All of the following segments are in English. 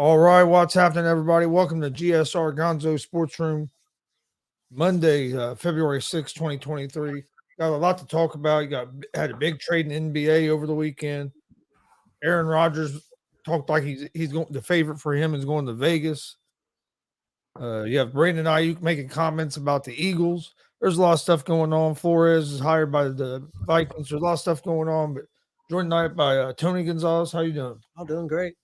All right, what's happening, everybody? Welcome to G.S.R. GonzoSportsRoom, Monday, February 6, 2023. Got a lot to talk about. Had a big trade in NBA over the weekend. Aaron Rodgers talked like he's going. The favorite for him is going to Vegas. You have Brandon Ayuk making comments about the Eagles. There's a lot of stuff going on. Flores is hired by the Vikings. There's a lot of stuff going on. But joined tonight by Tony Gonzo'S. How you doing? I'm doing great.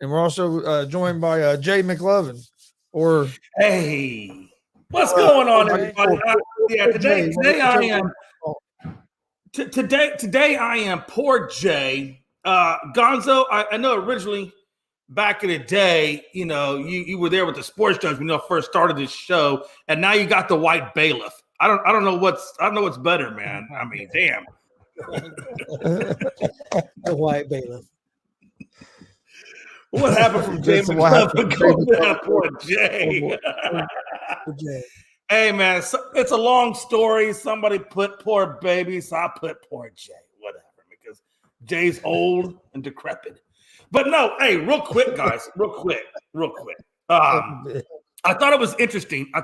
And we're also joined by Jay McLovin. Or hey, what's going on, everybody? Today I am poor Jay. Gonzo, I know originally back in the day, you were there with the sports judge when you first started this show, and now you got the white bailiff. I don't know what's better, man. I mean, damn. The white bailiff. What happened from Jay McLovin? Poor Jay. Hey, man, it's a long story. Somebody put poor baby, so I put poor Jay. Whatever, because Jay's old and decrepit. But no, hey, real quick, guys, real quick. I thought it was interesting. They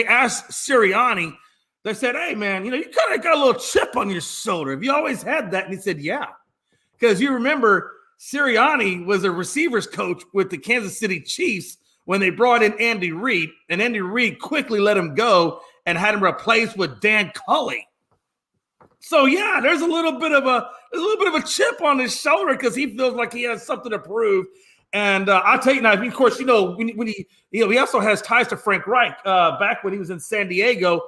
asked Sirianni. They said, "Hey, man, you kind of got a little chip on your shoulder. Have you always had that?" And he said, "Yeah," because you remember Sirianni was a receivers coach with the Kansas City Chiefs when they brought in Andy Reid, and Andy Reid quickly let him go and had him replaced with Dan Culley. So yeah, there's a little bit of a chip on his shoulder because he feels like he has something to prove. And I'll tell you now, of course, when he also has ties to Frank Reich. Back when he was in San Diego,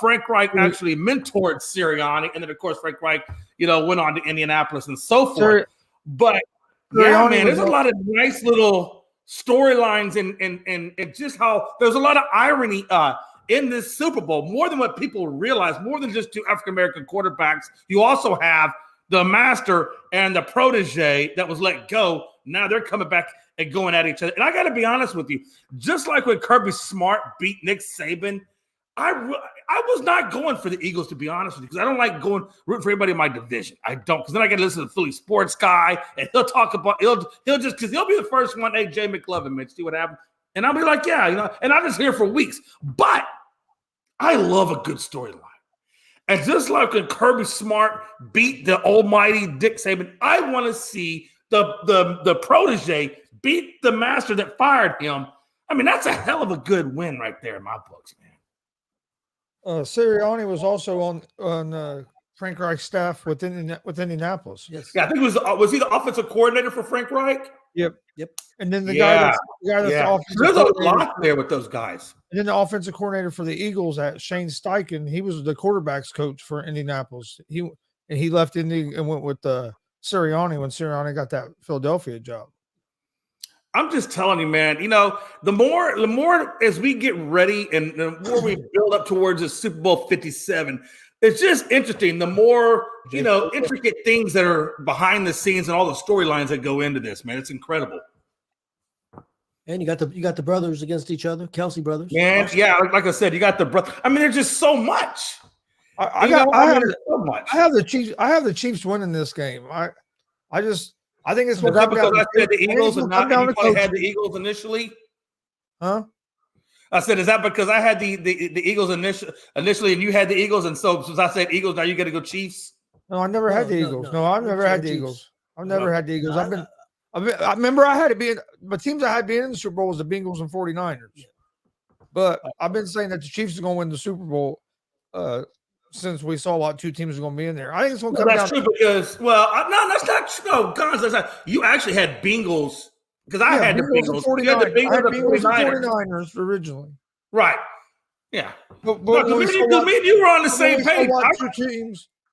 Frank Reich actually mentored Sirianni, and then of course Frank Reich, went on to Indianapolis and so forth. But yeah, man, there's a lot of nice little storylines and just how there's a lot of irony in this Super Bowl, more than what people realize, more than just two African-American quarterbacks. You also have the master and the protege that was let go. Now they're coming back and going at each other. And I got to be honest with you, just like when Kirby Smart beat Nick Saban, I was not going for the Eagles, to be honest with you, because I don't like rooting for everybody in my division. I don't, because then I got to listen to the Philly sports guy, and he'll talk about he'll be the first one. Hey, Jay McLovin, man, see what happened, and I'll be like, yeah, and I'm just here for weeks. But I love a good storyline, and just like when Kirby Smart beat the almighty Dick Saban, I want to see the protege beat the master that fired him. I mean, that's a hell of a good win right there in my books, man. Sirianni was also on Frank Reich's staff with Indianapolis. Yes. Yeah, I think was he the offensive coordinator for Frank Reich? Yep. And then the guy that's the offensive there's a lot there with those guys. And then the offensive coordinator for the Eagles, Shane Steichen, he was the quarterbacks coach for Indianapolis. He left Indy and went with Sirianni when Sirianni got that Philadelphia job. I'm just telling you, man, the more as we get ready and the more we build up towards the Super Bowl 57, it's just interesting. The more, intricate things that are behind the scenes and all the storylines that go into this, man. It's incredible. And you got the brothers against each other, Kelsey brothers. Man, yeah, like I said, you got the brother. I mean, there's just so much. I have the Chiefs winning this game. I think it's going to come down. I said the Eagles and not anybody had the Eagles initially. Huh? I said, is that because I had the Eagles initially, and you had the Eagles, and so since I said Eagles, now you got to go Chiefs? No, I never had the Eagles. No, I've never had the Eagles. I've never had the Eagles. I remember I had to be in, but teams I had being in the Super Bowl was the Bengals and 49ers. But I've been saying that the Chiefs are going to win the Super Bowl since we saw what two teams are going to be in there. I think it's going to come down. That's true because, no, that's not true. No, Gonz, that's not. You actually had Bengals because I had the Bengals. You had the Bengals and 49ers originally. Right. Yeah. But me and you were on the same page.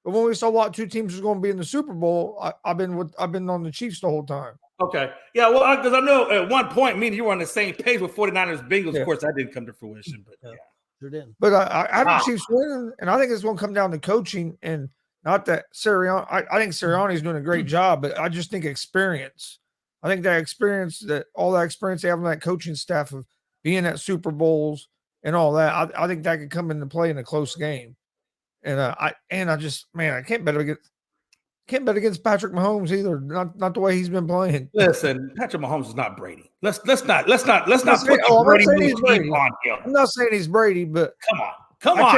But when we saw what two teams was going to be in the Super Bowl, I've been on the Chiefs the whole time. Okay. Yeah, well, because I know at one point, me and you were on the same page with 49ers Bengals. Yeah. Of course, that didn't come to fruition, but yeah. Sure did. But I have the Chiefs winning, and I think it's going to come down to coaching and not that Sirianni. I think Sirianni's doing a great job, but I just think experience. I think all that experience they have on that coaching staff of being at Super Bowls and all that, I think that could come into play in a close game. And I can't bet against Can't bet against Patrick Mahomes either. Not the way he's been playing. Listen, Patrick Mahomes is not Brady. Let's not put I'm not the Brady saying he's motif Brady. on him. I'm not saying he's Brady, but Come on.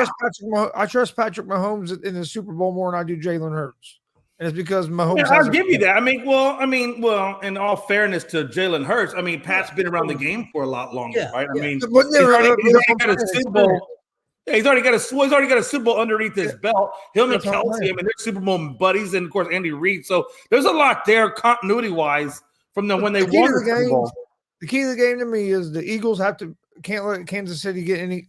I trust Patrick Mahomes in the Super Bowl more than I do Jalen Hurts, and it's because Mahomes. Yeah, I'll give you that. I mean, well. In all fairness to Jalen Hurts, I mean, Pat's been around the game for a lot longer, right? I mean, he's already got a Super Bowl. Yeah, he's already got a Super Bowl underneath his belt. Him and Kelsey, I mean, they're Super Bowl buddies, and of course Andy Reid. So there's a lot there, continuity-wise, from when they won the Super Bowl. The key to the game to me is the Eagles can't let Kansas City get a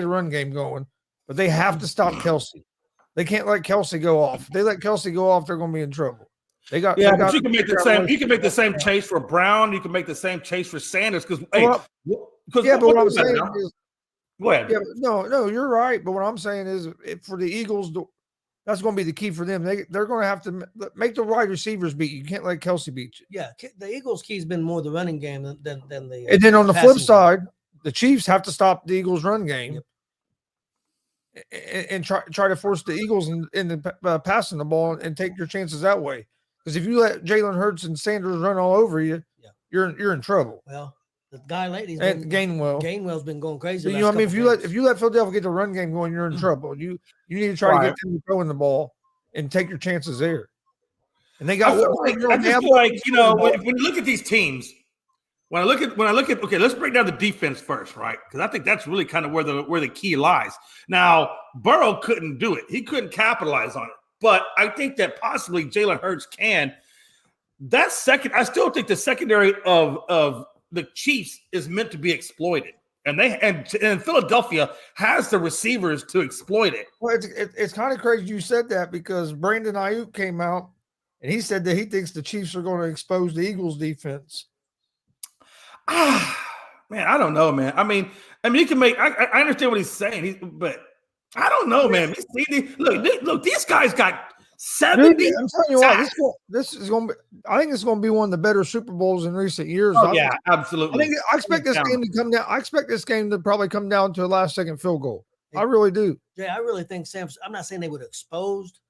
run game going, but they have to stop Kelsey. They can't let Kelsey go off. If they let Kelsey go off, they're going to be in trouble. But you can make the same. You can make the same chase for Brown. You can make the same chase for Sanders because but what I'm saying is. Go ahead. Yeah, no, you're right. But what I'm saying is, for the Eagles, that's going to be the key for them. They're going to have to make the wide receivers beat you. You can't let Kelsey beat you. Yeah, the Eagles' key's been more the running game than the. And then on the flip side, the Chiefs have to stop the Eagles' run game and try to force the Eagles in passing the ball and take your chances that way. Because if you let Jalen Hurts and Sanders run all over you, you're in trouble. Well. The guy lately, Gainwell's been going crazy. So, if you let Philadelphia get the run game going, you're in trouble. You need to try to get them to throw in the ball and take your chances there. And they got. I just feel like when you look at these teams, when I look at okay, let's break down the defense first, right? Because I think that's really kind of where the key lies. Now, Burrow couldn't do it; he couldn't capitalize on it. But I think that possibly Jalen Hurts can. I still think the secondary of the Chiefs is meant to be exploited, and Philadelphia has the receivers to exploit it. Well, it's kind of crazy you said that because Brandon Ayuk came out and he said that he thinks the Chiefs are going to expose the Eagles' defense. Man, I don't know, man. I mean, you can make. I understand what he's saying, but I don't know, man. Look, these guys got 70. Dude, I'm telling you what, this is going to be. I think it's going to be one of the better Super Bowls in recent years. Oh, yeah, absolutely. I expect this game to come down. I expect this game to probably come down to a last-second field goal. I really do. Yeah, I really think I'm not saying they would have exposed,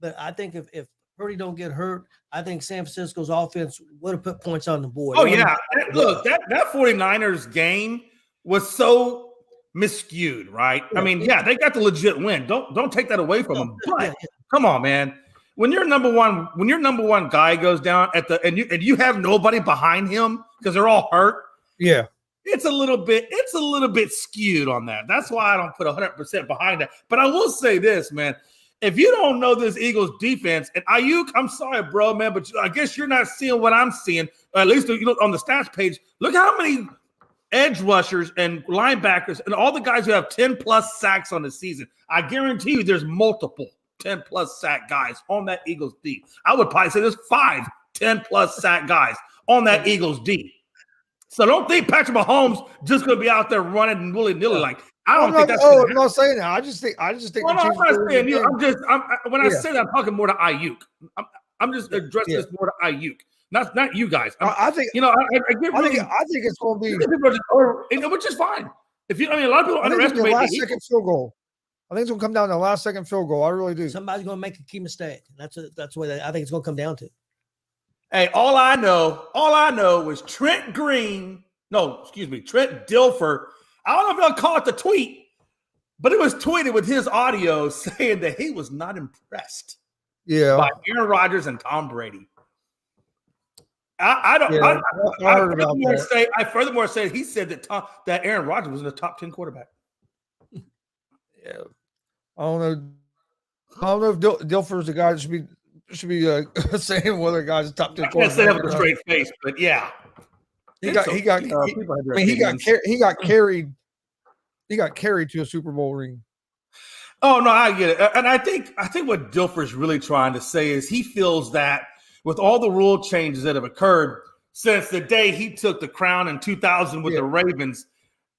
but I think if Purdy don't get hurt, I think San Francisco's offense would have put points on the board. Oh, yeah. That 49ers game was so miscued, right? Yeah. I mean, they got the legit win. Don't take that away from them. But come on, man. When your number one guy goes down and you have nobody behind him because they're all hurt. Yeah. It's a little bit skewed on that. That's why I don't put 100% behind that. But I will say this, man. If you don't know this Eagles defense, and Ayuk, I'm sorry, bro, man, but I guess you're not seeing what I'm seeing. At least on the stats page. Look how many edge rushers and linebackers and all the guys who have 10-plus sacks on the season. I guarantee you there's multiple 10-plus sack guys on that Eagles D. I would probably say there's 5 10-plus sack guys on that Eagles D. So don't think Patrick Mahomes just going to be out there running willy-nilly like. I'm not saying that. I just think. Well, no, I'm not saying you. When I say that, I'm talking more to Ayuk. I'm just addressing this more to Ayuk, not you guys. I think I think it's going to be, which is fine. A lot of people underestimate the last-second field goal. I think it's going to come down to the last-second field goal. I really do. Somebody's going to make a key mistake. That's what I think it's going to come down to. Hey, all I know was Trent Dilfer. I don't know if y'all call it the tweet, but it was tweeted with his audio saying that he was not impressed by Aaron Rodgers and Tom Brady. I furthermore say he said that Aaron Rodgers was in the top 10 quarterback. Yeah, I don't know if Dilfer's the guy that should be saying whether a guy's a top 10 quarterback. I can't say that with a straight face, but yeah. He got carried to a Super Bowl ring. Oh no, I get it. And I think what Dilfer's really trying to say is he feels that with all the rule changes that have occurred since the day he took the crown in 2000 with the Ravens,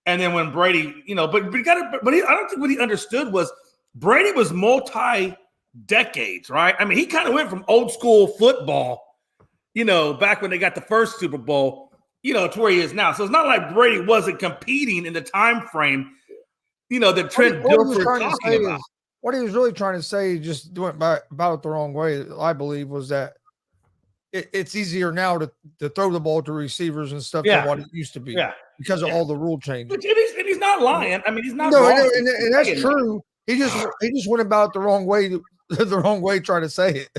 and then when Brady, I don't think what he understood was Brady was multi-decades, right? I mean, he kind of went from old school football, back when they got the first Super Bowl, to where he is now. So it's not like Brady wasn't competing in the time frame, that Trent Dilfer is talking about. what he was really trying to say, just doing about it the wrong way, I believe, was that it's easier now to throw the ball to receivers and stuff Yeah. than what it used to be Yeah. because of Yeah. all the rule changes. And he's not lying. I mean, he's not No, wrong. and that's true. He just went about it the wrong way, the wrong way trying to say it.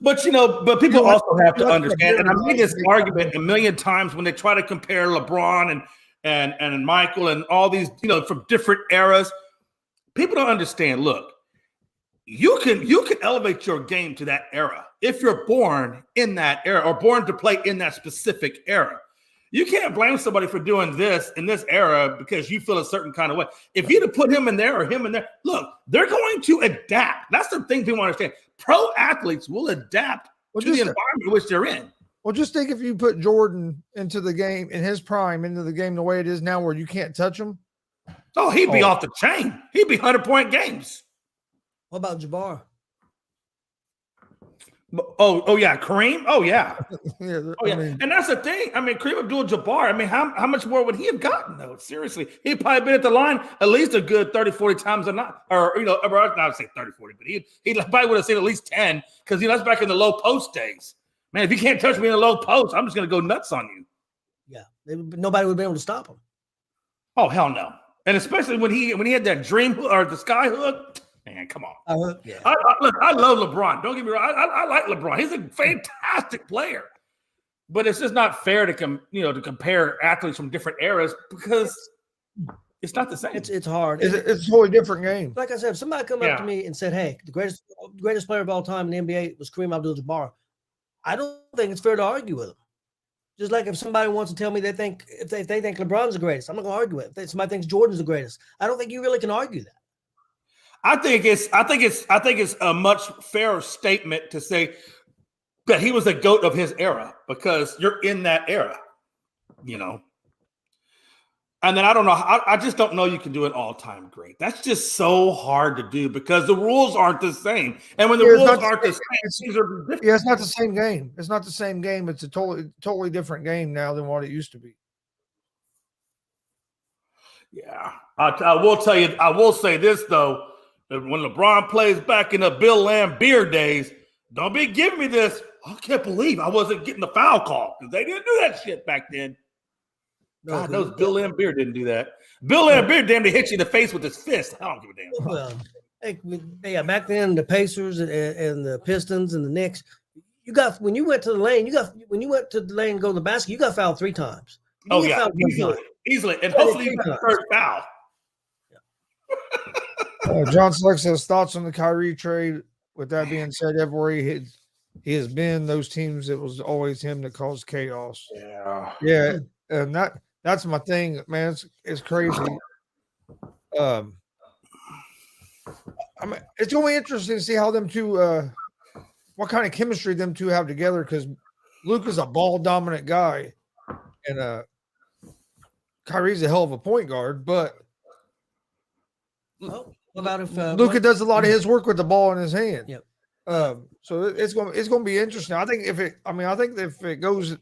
But people also have to understand, and I made this argument a million times when they try to compare LeBron and Michael and all these, from different eras. People don't understand. Look, you can elevate your game to that era if you're born in that era or born to play in that specific era. You can't blame somebody for doing this in this era because you feel a certain kind of way. If you'd have put him in there or him in there, look, they're going to adapt. That's the thing people understand. Pro athletes will adapt to the environment in which they're in. Well, just think if you put Jordan into the game, in his prime, into the game the way it is now where you can't touch him. Oh, he'd be off the chain. He'd be 100-point games. What about Jabbar? Oh yeah, Kareem. Oh yeah, Yeah, oh yeah. And that's the thing. I mean, Kareem Abdul-Jabbar. I mean, how much more would he have gotten though? Seriously, he'd probably been at the line at least a good 30, 40 times a night, or not say 30, 40, but he probably would have seen at least 10 because that's back in the low post days. Man, if you can't touch me in the low post, I'm just gonna go nuts on you. Yeah, nobody would be able to stop him. Oh hell no! And especially when he had that dream hook or the sky hook. Man, come on. Yeah. Look, I love LeBron. Don't get me wrong. I like LeBron. He's a fantastic player. But it's just not fair to compare athletes from different eras because it's not the same. It's hard. It's a totally different game. Like I said, if somebody come up to me and said, "Hey, the greatest player of all time in the NBA was Kareem Abdul-Jabbar," I don't think it's fair to argue with them. Just like if somebody wants to tell me if they think LeBron's the greatest, I'm not going to argue with it. If somebody thinks Jordan's the greatest, I don't think you really can argue that. I think it's a much fairer statement to say that he was the GOAT of his era because you're in that era, And then I don't know. I just don't know you can do an all-time great. That's just so hard to do because the rules aren't the same. And when the rules aren't the same, things are different. Yeah, it's not the same game. It's not the same game. It's a totally different game now than what it used to be. Yeah. I will tell you, I will say this, though. When LeBron plays back in the Bill Laimbeer days, don't be giving me this. I can't believe I wasn't getting the foul call because they didn't do that shit back then. God knows Bill Laimbeer didn't do that. Bill Laimbeer damn near hit you in the face with his fist. I don't give a damn. Back then the Pacers and the Pistons and the Knicks, when you went to the lane, and go to the basket, you got fouled 3 times. Easily, and hopefully you got the first foul. John Select says thoughts on the Kyrie trade. With that being said, everywhere he has been, those teams, it was always him that caused chaos. Yeah, and that's my thing, man. It's crazy. I mean, it's going to be interesting to see how them two, what kind of chemistry them two have together. Because Luke is a ball dominant guy, and Kyrie's a hell of a point guard, but. What about if Luka does a lot of his work with the ball in his hand? Yep. So it's going to be interesting. I think if it goes,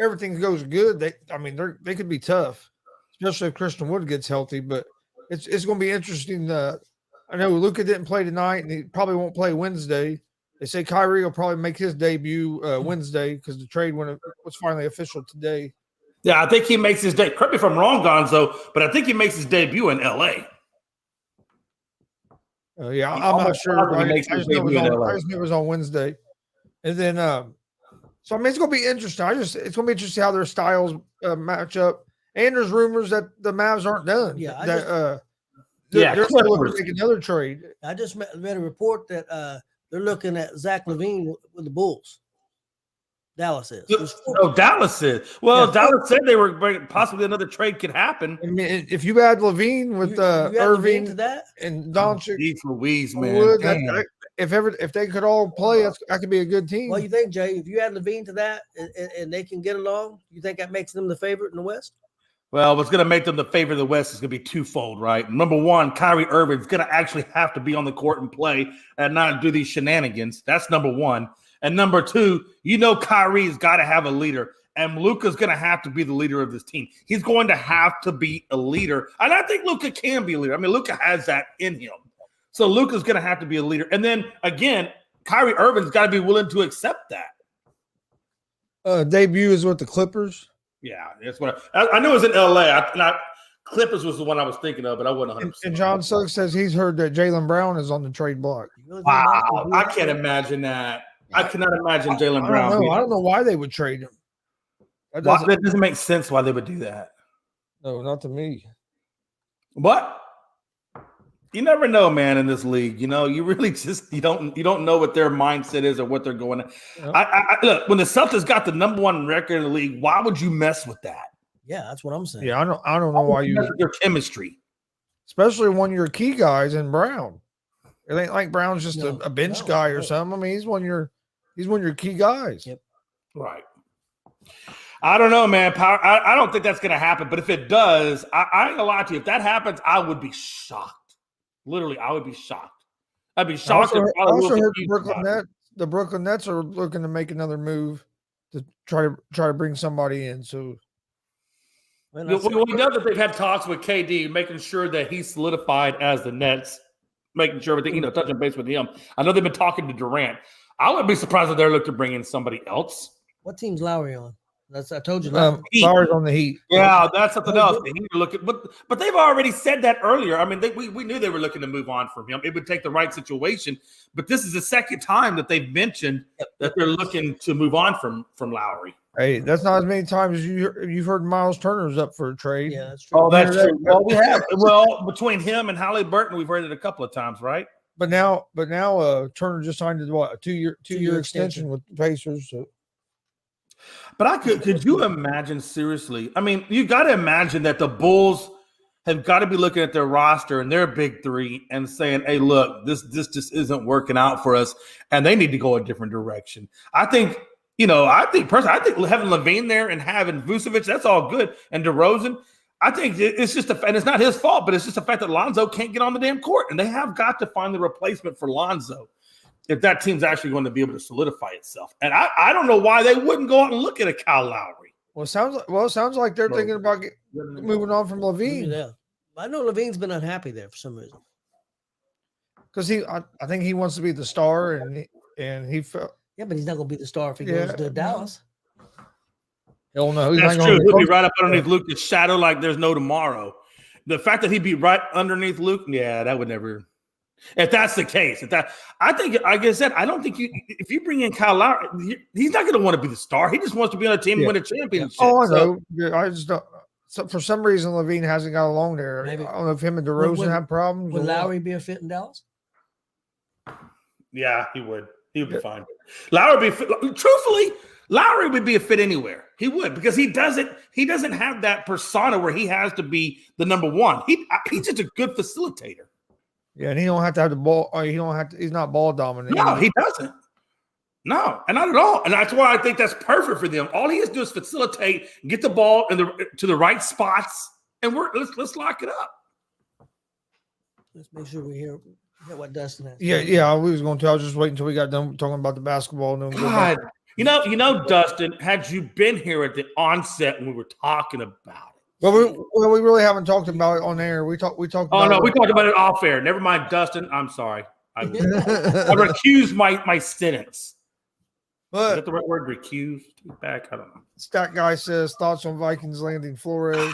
everything goes good. They could be tough, especially if Christian Wood gets healthy. But it's going to be interesting. I know Luka didn't play tonight, and he probably won't play Wednesday. They say Kyrie will probably make his debut Wednesday because the trade was finally official today. Yeah, I think he makes his debut. Correct me if I'm wrong, Gonzo, but I think he makes his debut in L.A. Yeah, I'm not sure. I just knew it was on Wednesday. And then, so I mean, it's going to be interesting. It's going to be interesting to see how their styles match up. And there's rumors that the Mavs aren't done. Yeah, they're still looking to make another trade. I just read a report that they're looking at Zach LaVine with the Bulls. Dallas is. Dallas is. Well, Dallas said they were possibly another trade could happen. I mean, if you add LaVine with Irving to that and Doncic, Louise, man. If they could all play, that could be a good team. What do you think, Jay? If you add LaVine to that and they can get along, you think that makes them the favorite in the West? Well, what's going to make them the favorite of the West is going to be twofold, right? Number one, Kyrie Irving's going to actually have to be on the court and play and not do these shenanigans. That's number one. And number two, Kyrie's got to have a leader, and Luka's going to have to be the leader of this team. He's going to have to be a leader, and I think Luka can be a leader. I mean, Luka has that in him. So Luka's going to have to be a leader. And then, again, Kyrie Irving's got to be willing to accept that. Debut is with the Clippers. Yeah, that's what I knew it was in L.A. Clippers was the one I was thinking of, but I wasn't 100%. And John Suggs says he's heard that Jaylen Brown is on the trade block. Wow, I can't imagine that. I cannot imagine Jaylen Brown. I don't know why they would trade him. That doesn't make sense why they would do that. No, not to me. But you never know, man, in this league. You really just you don't know what their mindset is or what they're going to. Yep. Look, when the Celtics got the number 1 record in the league, why would you mess with that? Yeah, that's what I'm saying. Yeah, I don't know why you their chemistry. Especially when your key guys in Brown. It ain't like Brown's just a bench guy or something. I mean, he's one of your key guys. Yep. Right. I don't know, man. I don't think that's going to happen. But if it does, I ain't gonna lie to you. If that happens, I would be shocked. Literally, I would be shocked. I'd be shocked. I also heard the Brooklyn Nets are looking to make another move to try to bring somebody in. So we know that they've had talks with KD, making sure that he's solidified as the Nets, making sure everything, touching base with him. I know they've been talking to Durant. I wouldn't be surprised if they're looking to bring in somebody else. What team's Lowry on? I told you. Lowry's on the Heat. Yeah, that's something else. The Heat are looking, but they've already said that earlier. I mean, we knew they were looking to move on from him. It would take the right situation. But this is the second time that they've mentioned that they're looking to move on from Lowry. Hey, that's not as many times as you've heard Miles Turner's up for a trade. Yeah, that's true. Oh, that's true. Well, we have. Well, between him and Halliburton, we've heard it a couple of times, right? But now, Turner just signed a two-year extension with the Pacers. So. But could you imagine, seriously? I mean, you got to imagine that the Bulls have got to be looking at their roster and their big three and saying, hey, look, this just isn't working out for us, and they need to go a different direction. I think personally, having Levine there and having Vucevic, that's all good. And DeRozan, I think it's just and it's not his fault, but it's just the fact that Lonzo can't get on the damn court, and they have got to find the replacement for Lonzo if that team's actually going to be able to solidify itself. And I don't know why they wouldn't go out and look at a Kyle Lowry. Well, it sounds like they're thinking about moving on from Levine. Yeah, I know Levine's been unhappy there for some reason. Because I think he wants to be the star, and he felt. Yeah, but he's not going to be the star if he goes to Dallas. Hell no. That's true. He'll be right up underneath Luka's shadow like there's no tomorrow. The fact that he'd be right underneath Luke, yeah, that would never. If that's the case, I think, like I said, I don't think if you bring in Kyle Lowry, he's not going to want to be the star. He just wants to be on a team and win a championship. Oh, I know. I just don't. So for some reason, Levine hasn't got along there. Maybe. I don't know if him and DeRozan have problems. Would Lowry be a fit in Dallas? Yeah, he would. He would be fine. Truthfully, Lowry would be a fit anywhere. He would, because he doesn't have that persona where he has to be the number one. He's just a good facilitator. Yeah, and he don't have to have the ball. He's not ball dominant. No, he doesn't. No, and not at all. And that's why I think that's perfect for them. All he has to do is facilitate, get the ball to the right spots, and let's lock it up. Let's make sure we hear what Dustin has. Yeah. We was going to. I was just waiting until we got done talking about the basketball. And then God, you know, Dustin, had you been here at the onset when we were talking about it. Well, we really haven't talked about it on air. We talked. We talked about it off air. Never mind, Dustin. I'm sorry. I recuse my sentence. But is that the right word? Recuse? Back? I don't know. Stat guy says thoughts on Vikings landing Flores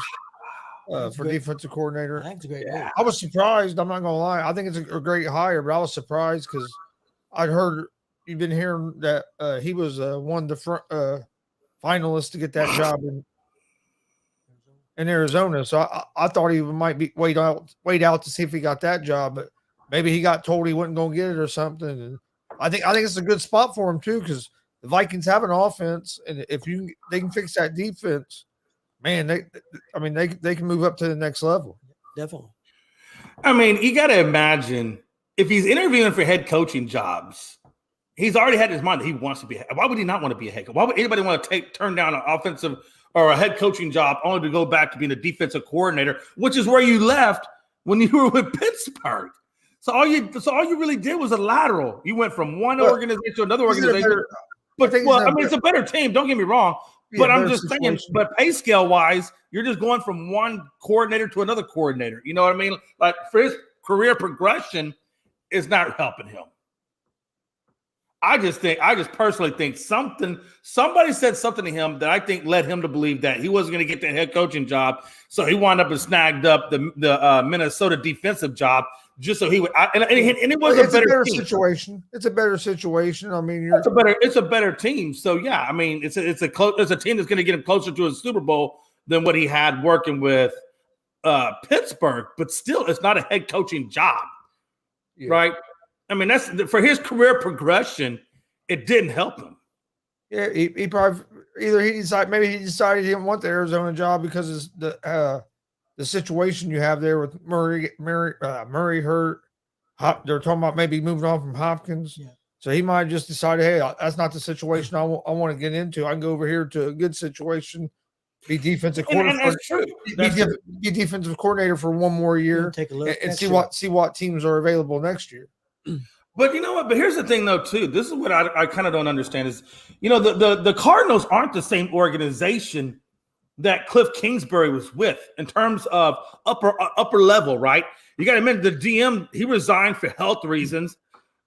for defensive coordinator. That's a great I was surprised. I'm not gonna lie. I think it's a great hire, but I was surprised because I'd heard you've been hearing that he was one of the front finalists to get that job in Arizona. So I thought he might be wait out to see if he got that job, but maybe he got told he wasn't going to get it or something. And I think it's a good spot for him too, because the Vikings have an offense, and if they can fix that defense, man, they can move up to the next level. Definitely. I mean, you got to imagine if he's interviewing for head coaching jobs, he's already had in his mind that he wants to be. Why would he not want to be a head coach? Why would anybody want to turn down an offensive or a head coaching job only to go back to being a defensive coordinator, which is where you left when you were with Pittsburgh? So all you really did was a lateral. You went from one organization to another organization. It's a better team. Don't get me wrong. But I'm just saying, but pay scale wise, you're just going from one coordinator to another coordinator. You know what I mean? Like for his career progression, is not helping him. I just personally think somebody said something to him that I think led him to believe that he wasn't going to get the head coaching job. So he wound up and snagged up the Minnesota defensive job just so he would. And it was a better situation. It's a better situation. I mean, it's a better team. So yeah, I mean, it's a team that's going to get him closer to a Super Bowl than what he had working with Pittsburgh. But still, it's not a head coaching job, right? I mean, that's for his career progression. It didn't help him. Yeah, he probably maybe he decided he didn't want the Arizona job because of the situation you have there with Murray hurt. They're talking about maybe moving on from Hopkins. Yeah. So he might have just decided, hey, that's not the situation I want to get into. I can go over here to a good situation, be defensive coordinator. And that's true. Be defensive coordinator for one more year. Take a look and see what teams are available next year. But you know what? But here's the thing, though, too. This is what I kind of don't understand is, the Cardinals aren't the same organization that Cliff Kingsbury was with in terms of upper level, right? You got to remember the GM, he resigned for health reasons.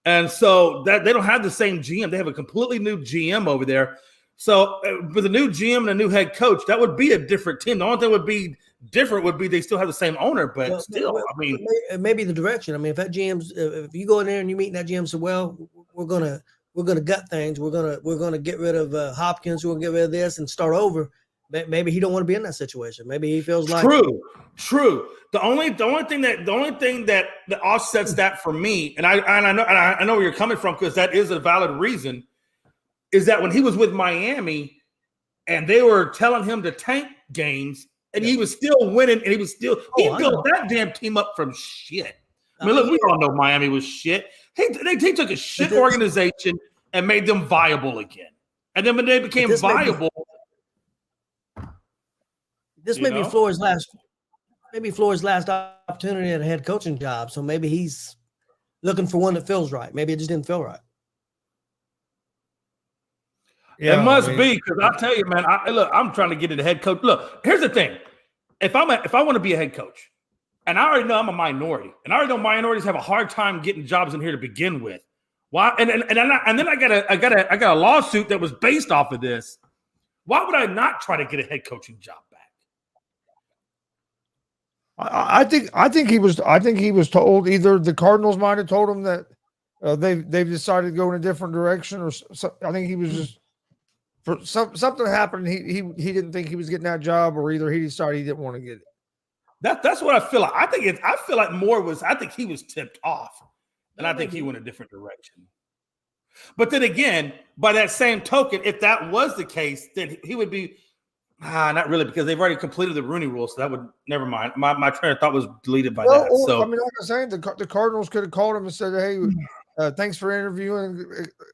And so that they don't have the same GM. They have a completely new GM over there. So with a new GM and a new head coach, that would be a different team. The only thing would be different would be they still have the same owner, but I mean, maybe the direction. I mean, if that GM's, if you go in there and you meet that GM, say, well, we're gonna gut things. We're gonna get rid of Hopkins. We're gonna get rid of this and start over. Maybe he don't want to be in that situation. Maybe he feels like true. The only thing that offsets that for me, and I know where you're coming from because that is a valid reason, is that when he was with Miami and they were telling him to tank games and he was still winning and he built that damn team up from shit. I mean, look, we all know Miami was shit. They took a shit organization and made them viable again. And then when they became viable. This may be Floyd's last opportunity at a head coaching job. So maybe he's looking for one that feels right. Maybe it just didn't feel right. Yeah, it must be, because I'll tell you, man. I'm trying to get into head coach. Look, here's the thing: if I want to be a head coach, and I already know I'm a minority, and I already know minorities have a hard time getting jobs in here to begin with. Why? And then I got a lawsuit that was based off of this. Why would I not try to get a head coaching job back? I think he was told, either the Cardinals might have told him that they've decided to go in a different direction, or I think he was just. For something happened, he didn't think he was getting that job, or either he decided he didn't want to get it. That's what I feel like. I feel like more was, I think he was tipped off, and I think he went a different direction. But then again, by that same token, if that was the case, then he would be not really, because they've already completed the Rooney Rule, so that would never mind. My train of thought was deleted by that. So I mean, like I'm saying, the Cardinals could have called him and said, "Hey, thanks for interviewing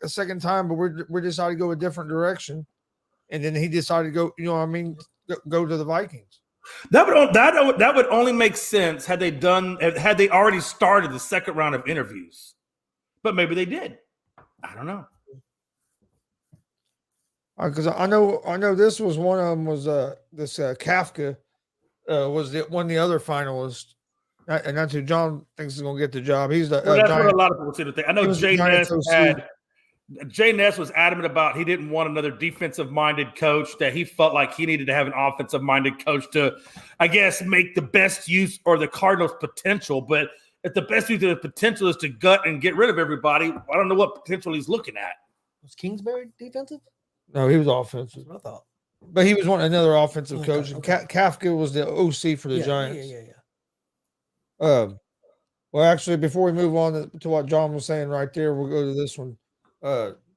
a second time, but we decided to go a different direction," and then he decided to go. You know what I mean? Go to the Vikings. That would only make sense had they already started the second round of interviews, but maybe they did. I don't know. Because I know this was one of them was this Kafka was one of the other finalists, and that's who John thinks is going to get the job. He's the that's what a lot of people say. I know Jay Ness was adamant about he didn't want another defensive-minded coach, that he felt like he needed to have an offensive-minded coach to, I guess, make the best use or the Cardinals' potential. But if the best use of the potential is to gut and get rid of everybody, I don't know what potential he's looking at. Was Kingsbury defensive? No, he was offensive. That's what I thought. But he was another offensive coach. Okay. Kafka was the OC for the Giants. Yeah. Well, actually, before we move on to what John was saying right there, we'll go to this one.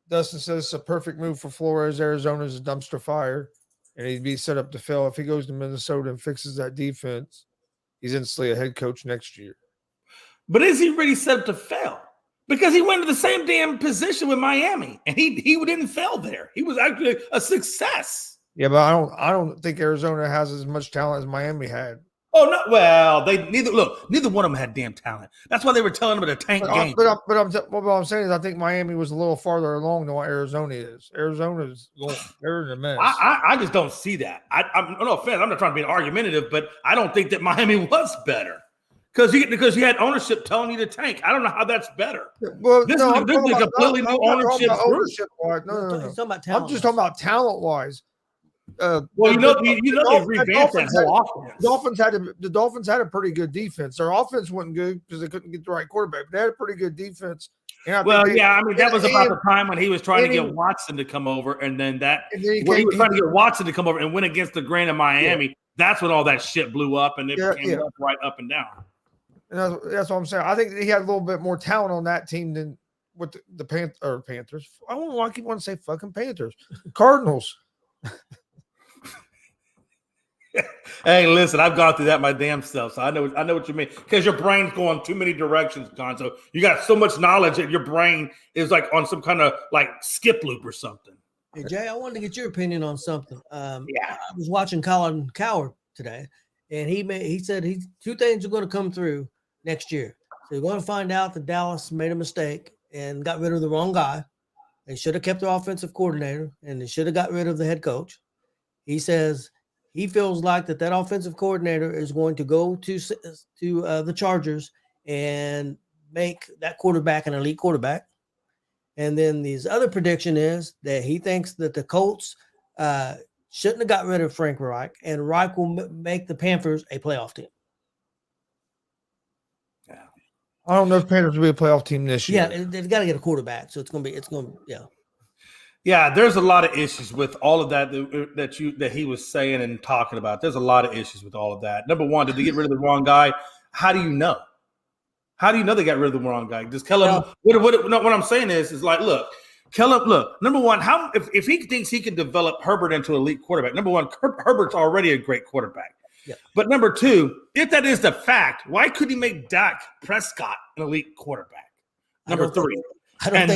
Dustin says it's a perfect move for Flores. Arizona's a dumpster fire, and he'd be set up to fail. If he goes to Minnesota and fixes that defense, he's instantly a head coach next year. But is he really set up to fail? Because he went to the same damn position with Miami, and he didn't fail there. He was actually a success. Yeah, but I don't think Arizona has as much talent as Miami had. Oh no! Well, neither one of them had damn talent. That's why they were telling them to tank game. But what I'm saying is, I think Miami was a little farther along than what Arizona is. Arizona's they're in a mess. I just don't see that. I'm no offense. I'm not trying to be argumentative, but I don't think that Miami was better. Because you had ownership telling you to tank. I don't know how that's better. Well, This no, is I'm talking a about, completely new ownership group. ownership-wise. No. He's talking about talent. I'm just talking about talent-wise. Well, they revamped that whole offense. The Dolphins had a pretty good defense. Their offense wasn't good because they couldn't get the right quarterback. But they had a pretty good defense. That was about the time when he was trying to get Watson to come over, and then he was trying to get Watson to come over and win against the grain of Miami. Yeah. That's when all that shit blew up, and it became right up and down. And that's what I'm saying. I think he had a little bit more talent on that team than with the Panthers. I don't know why I keep wanting to say fucking Panthers. Cardinals. Hey, listen, I've gone through that my damn self, so I know what you mean. Because your brain's going too many directions, Gonzo. You got so much knowledge that your brain is like on some kind of like skip loop or something. Hey, Jay, I wanted to get your opinion on something. I was watching Colin Cowherd today, and he said two things are going to come through next year. So you're going to find out that Dallas made a mistake and got rid of the wrong guy. They should have kept their offensive coordinator, and they should have got rid of the head coach. He says he feels like that offensive coordinator is going to go to the Chargers and make that quarterback an elite quarterback. And then his other prediction is that he thinks that the Colts shouldn't have got rid of Frank Reich, and Reich will make the Panthers a playoff team. Yeah, I don't know if Panthers will be a playoff team this year. Yeah, they've got to get a quarterback, so it's going to. Yeah, there's a lot of issues with all of that that he was saying and talking about. There's a lot of issues with all of that. Number one, did they get rid of the wrong guy? How do you know? How do you know they got rid of the wrong guy? Just tell him. What I'm saying is like, look, number one, if he thinks he can develop Herbert into an elite quarterback, number one, Herbert's already a great quarterback. Yeah. But number two, if that is the fact, why couldn't he make Dak Prescott an elite quarterback? Number three. And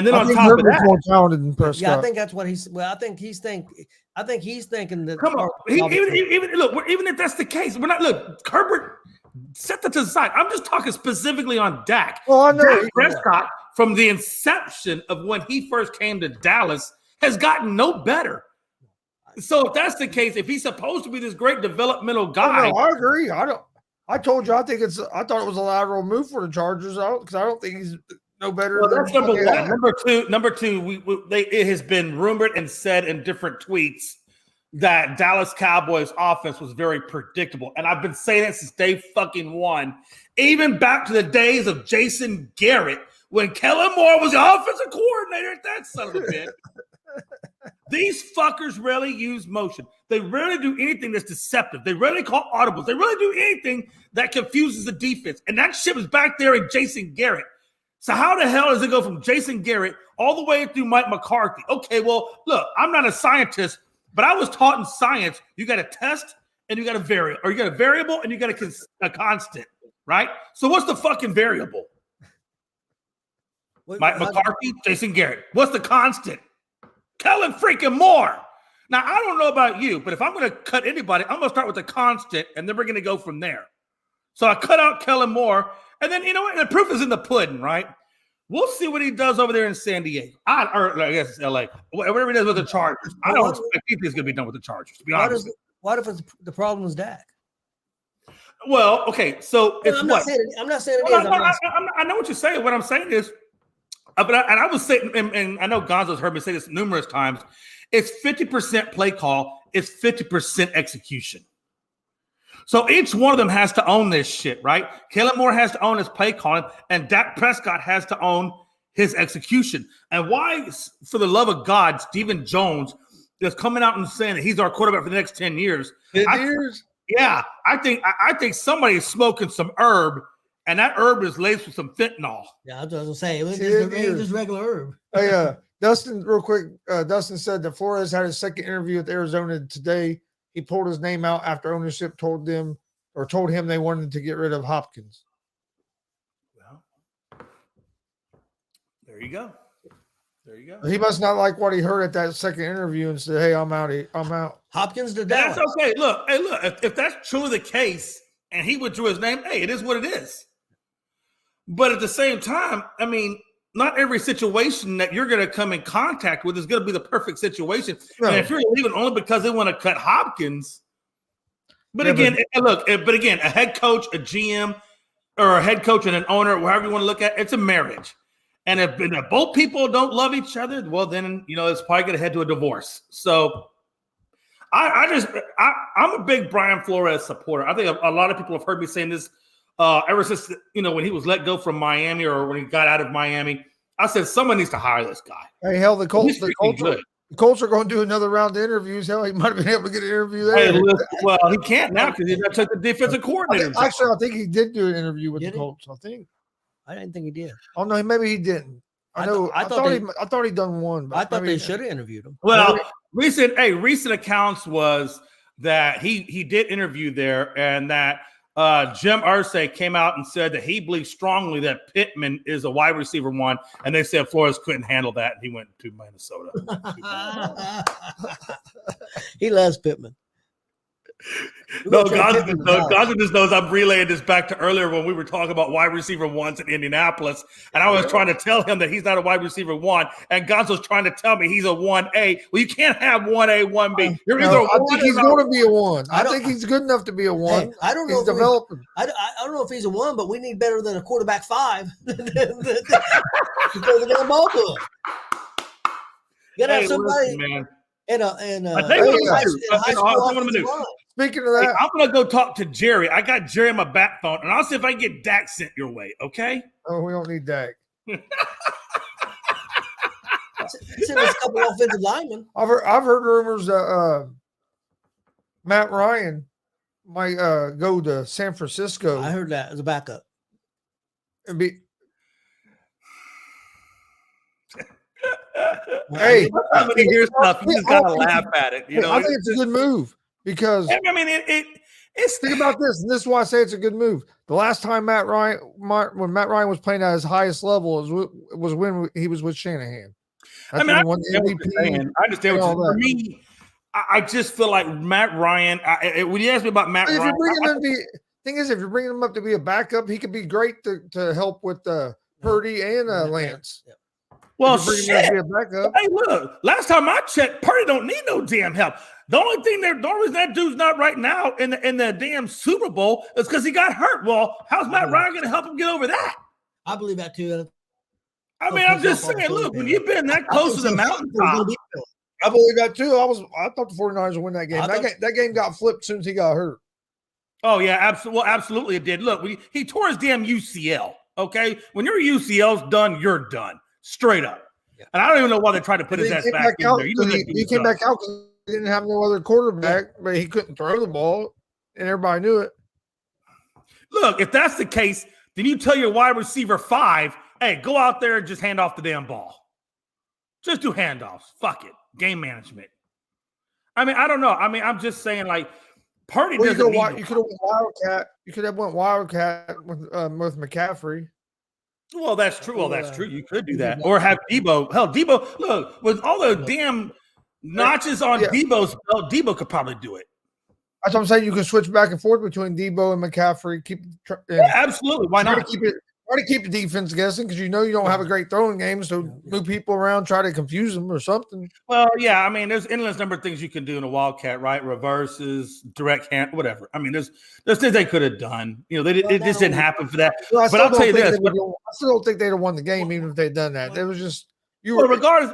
then on top of that, more talented than Prescott. Yeah, I think that's what he's. Well, I think he's thinking that. Come on, even if that's the case, we're not. Look, Herbert, set that to the side. I'm just talking specifically on Dak. Well, I know Dak Prescott, from the inception of when he first came to Dallas, has gotten no better. So if that's the case, if he's supposed to be this great developmental guy, I agree. I told you. I thought it was a lateral move for the Chargers. Because I don't think he's no better. Well, that's number one. Number two, it has been rumored and said in different tweets that Dallas Cowboys offense was very predictable. And I've been saying that since day fucking one, even back to the days of Jason Garrett, when Kellen Moore was the offensive coordinator. That son of a bitch. These fuckers rarely use motion. They rarely do anything that's deceptive. They rarely call audibles. They rarely do anything that confuses the defense. And that shit was back there in Jason Garrett. So how the hell does it go from Jason Garrett all the way through Mike McCarthy? Okay, well, look, I'm not a scientist, but I was taught in science, you got a test and you got a variable, or you got a variable and you got a constant, right? So what's the fucking variable? Mike McCarthy, Jason Garrett. What's the constant? Kellen freaking Moore. Now, I don't know about you, but if I'm going to cut anybody, I'm going to start with the constant, and then we're going to go from there. So I cut out Kellen Moore, and then, you know what? The proof is in the pudding, right? We'll see what he does over there in San Diego. Or I guess it's LA. Whatever he does with the Chargers. I don't expect anything's going to be done with the Chargers, to be honest. What if the problem is Dak? Well, okay, so it's I'm not saying it is. I know what you're saying. What I'm saying is, I was saying, and I know Gonzo's heard me say this numerous times, it's 50% play call, it's 50% execution. So each one of them has to own this shit, right? Kellen Moore has to own his play calling, and Dak Prescott has to own his execution. And why, for the love of God, Stephen Jones is coming out and saying that he's our quarterback for the next 10 years. 10 years? Yeah, I think somebody is smoking some herb, and that herb is laced with some fentanyl. Yeah, I was going to say, it was just regular herb. Hey, Dustin, real quick, Dustin said that Flores had his second interview with Arizona today. He pulled his name out after ownership told him they wanted to get rid of Hopkins. Well, there you go. He must not like what he heard at that second interview and said, "Hey, I'm out." Hopkins to Dallas. That's okay. Look, if that's truly the case, and he withdrew his name, hey, it is what it is. But at the same time, I mean, not every situation that you're going to come in contact with is going to be the perfect situation. No. And if you're leaving only because they want to cut Hopkins, But again, look. But again, a head coach, a GM, or a head coach and an owner, whatever you want to look at, it's a marriage. And if both people don't love each other, well, then it's probably going to head to a divorce. So, I'm a big Brian Flores supporter. I think a lot of people have heard me saying this ever since when he was let go from Miami or when he got out of Miami. I said someone needs to hire this guy. Hey, hell, the Colts are going to do another round of interviews. Hell, he might have been able to get an interview there. Hey, well, he can't now because he's not the defensive coordinator. I think he did do an interview with the Colts. I didn't think he did. Oh no, maybe he didn't. I thought he'd done one. But I thought they should have interviewed him. Well, recent accounts was that he did interview there, and that Jim Irsay came out and said that he believes strongly that Pittman is a wide receiver one, and they said Flores couldn't handle that, and he went to Minnesota. He loves Pittman. No, Gonzo just knows I'm relaying this back to earlier when we were talking about wide receiver ones in Indianapolis, and I was trying to tell him that he's not a wide receiver one, and Gonzo's trying to tell me he's a 1A. Well, you can't have 1A, 1B. I think he's going to be a one. I think he's good enough to be a one. Hey, I don't know. He's developing. I don't know if he's a one, but we need better than a quarterback 5 to throw the damn ball to him. You got to have somebody. Listen, man. Speaking of that, I'm going to go talk to Jerry. I got Jerry on my back phone, and I'll see if I can get Dak sent your way, okay? Oh, we don't need Dak. Send us a couple offensive linemen. I've heard rumors that Matt Ryan might go to San Francisco. I heard that as a backup. And be hey, when you hear stuff, you just gotta laugh at it. I think it's a good move because it's think about this, and this is why I say it's a good move. The last time Matt Ryan was playing at his highest level was when he was with Shanahan. I understand what you're saying. I understand what you're saying. For me, I just feel like Matt Ryan. When you ask me about Matt Ryan, if you're bringing him up to be a backup, he could be great to help with Purdy and Lance. Yeah. Well, shit. Hey, look, last time I checked, Purdy don't need no damn help. The only reason that dude's not right now in the damn Super Bowl is because he got hurt. Well, how's Matt Ryan going to help him get over that? I believe that too. I'm just saying, look, when you've been that close to the mountaintop. I believe that too. I thought the 49ers would win that game. That game got flipped as soon as he got hurt. Oh, yeah, absolutely it did. Look, he tore his damn UCL, okay? When your UCL's done, you're done. Straight up. Yeah. And I don't even know why they tried to put his ass back in there. He came back out because he didn't have no other quarterback, but he couldn't throw the ball, and everybody knew it. Look, if that's the case, then you tell your wide receiver 5, hey, go out there and just hand off the damn ball. Just do handoffs. Fuck it. Game management. I don't know. I'm just saying, like, Purdy doesn't need you could have went Wildcat. You could have went Wildcat with McCaffrey. Well, that's true. You could do that. Or have Debo. Hell, Debo, look, with all the damn notches on Debo's belt, Debo could probably do it. That's what I'm saying. You can switch back and forth between Debo and McCaffrey. Absolutely. Why not? Try to keep the defense guessing because you don't have a great throwing game, so move people around, try to confuse them or something. Well, yeah, there's endless number of things you can do in a Wildcat, right? Reverses, direct hand, whatever. There's things they could have done. It just didn't happen for that. Well, but I'll tell you this: I still don't think they'd have won the game even if they'd done that. It was just regardless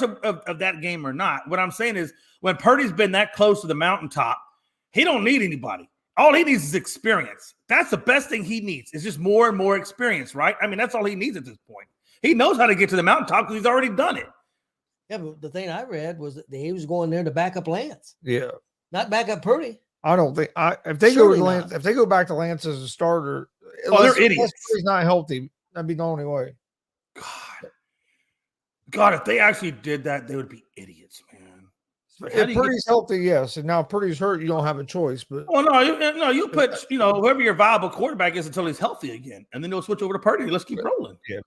of that game or not. What I'm saying is, when Purdy's been that close to the mountaintop, he don't need anybody. All he needs is experience. That's the best thing he needs. It's just more and more experience, right? That's all he needs at this point. He knows how to get to the mountaintop because he's already done it. Yeah, but the thing I read was that he was going there to back up Lance. Yeah. Not back up Purdy. I don't think if they go back to Lance as a starter, they're idiots. He's not healthy. That'd be the only way. God, if they actually did that, they would be idiots, man. If Purdy's healthy, yes, and now Purdy's hurt, you don't have a choice. But you put whoever your viable quarterback is until he's healthy again, and then they'll switch over to Purdy. Let's keep rolling. Yeah.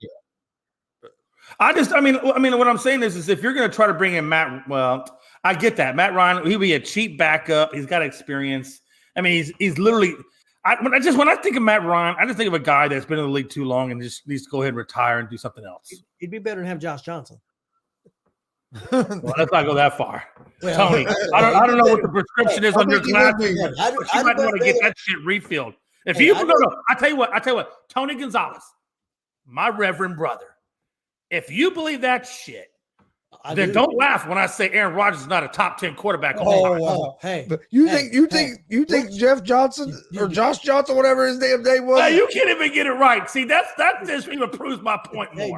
What I'm saying is if you're going to try to bring in Matt, well, I get that Matt Ryan, he'll be a cheap backup. He's got experience. He's literally. When I think of Matt Ryan, I just think of a guy that's been in the league too long and just needs to go ahead and retire and do something else. He'd be better than have Josh Johnson. Well, let's not go that far. Well, Tony, I don't know what the prescription is on your glasses, I but you might want to get that shit refilled. If you no, I tell you what, Tony Gonzalez, my reverend brother, if you believe that shit, then don't laugh when I say Aaron Rodgers is not a top 10 quarterback. Hey, but you think Jeff Johnson or Josh Johnson, whatever his damn name was? You can't even get it right. See, that just even proves my point more. Hey,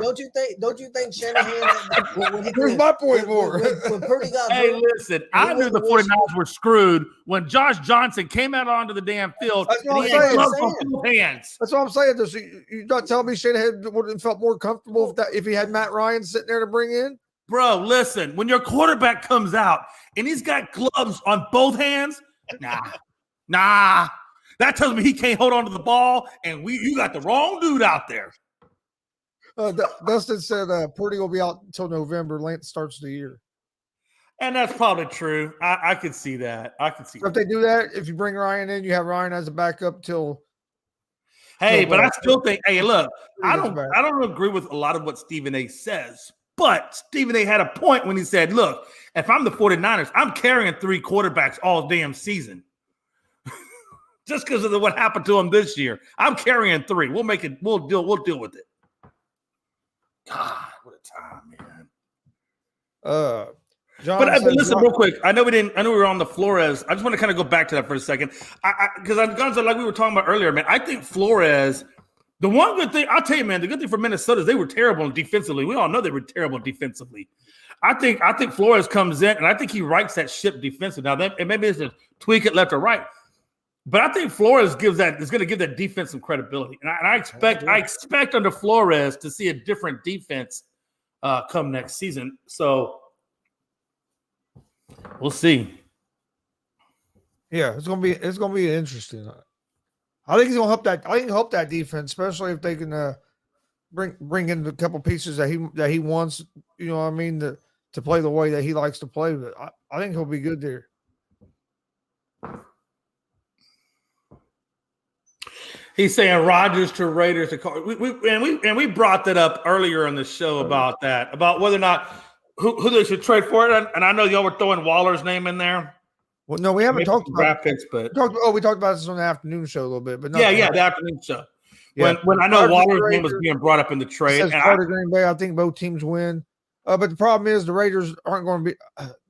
don't you think Shanahan? Here's my point more. When Purdy got hey, listen, I knew the 49ers were screwed when Josh Johnson came out onto the damn field. That's what and he had gloves on both hands. That's what I'm saying. You're not telling me Shanahan would have felt more comfortable if he had Matt Ryan sitting there to bring in? Bro, listen, when your quarterback comes out and he's got gloves on both hands, nah. That tells me he can't hold on to the ball, and you got the wrong dude out there. Dustin said Purdy will be out until November. Lance starts the year. And that's probably true. I could see that. If they do that, if you bring Ryan in, you have Ryan as a backup till. Hey, but I still think, hey, look, I don't agree with a lot of what Stephen A. says. But Stephen A. had a point when he said, look, if I'm the 49ers, I'm carrying 3 quarterbacks all damn season. Just because of what happened to him this year. I'm carrying 3. We'll deal with it. God, what a time, man. But listen, real quick. I know we were on the Flores. I just want to kind of go back to that for a second. Because Gonzo, like we were talking about earlier, man, I think Flores. The one good thing, I'll tell you, man, the good thing for Minnesota is they were terrible defensively. We all know they were terrible defensively. I think Flores comes in, and I think he rights that ship defensively. Now, maybe it's a tweak it left or right. But I think Flores is going to give that defense some credibility. And I expect under Flores to see a different defense come next season. So we'll see. Yeah, it's gonna be interesting. I think he's gonna help that. I think help that defense, especially if they can bring in a couple pieces that he wants. You know what I mean, to play the way that he likes to play. But I think he'll be good there. He's saying Rodgers to Raiders to Cardinals. We brought that up earlier in the show about whether or not who they should trade for it. And I know y'all were throwing Waller's name in there. Well, no, we haven't talked about draft picks, but we talked about this on the afternoon show a little bit, but the afternoon show. Yeah. When I know Waller's name was being brought up in the trade, and Green Bay, I think both teams win. But the problem is the Raiders aren't going to be.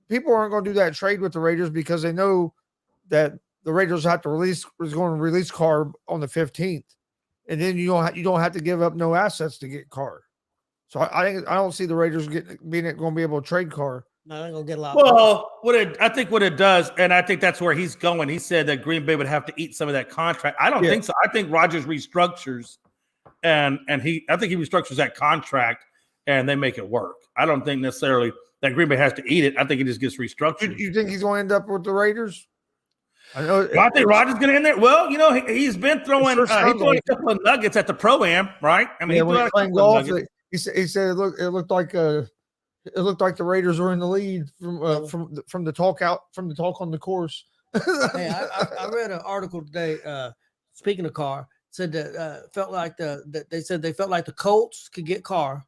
People aren't going to do that trade with the Raiders because they know that the Raiders is going to release Carr on the 15th, and then you don't have to give up no assets to get Carr. So I don't see the Raiders going to be able to trade Carr. No, they're gonna get a lot. Well, I think what it does, and I think that's where he's going. He said that Green Bay would have to eat some of that contract. I don't think so. I think Rodgers restructures, and I think he restructures that contract, and they make it work. I don't think necessarily that Green Bay has to eat it. I think it just gets restructured. You think he's going to end up with the Raiders? I think Rodgers going to end there. Well, he's been throwing a couple of nuggets at the pro-am, right? I mean, when he's playing golf, he said it looked like the Raiders were in the lead from the talk on the course. Hey, I read an article today. Speaking of Carr, said that felt like they said they felt like the Colts could get Carr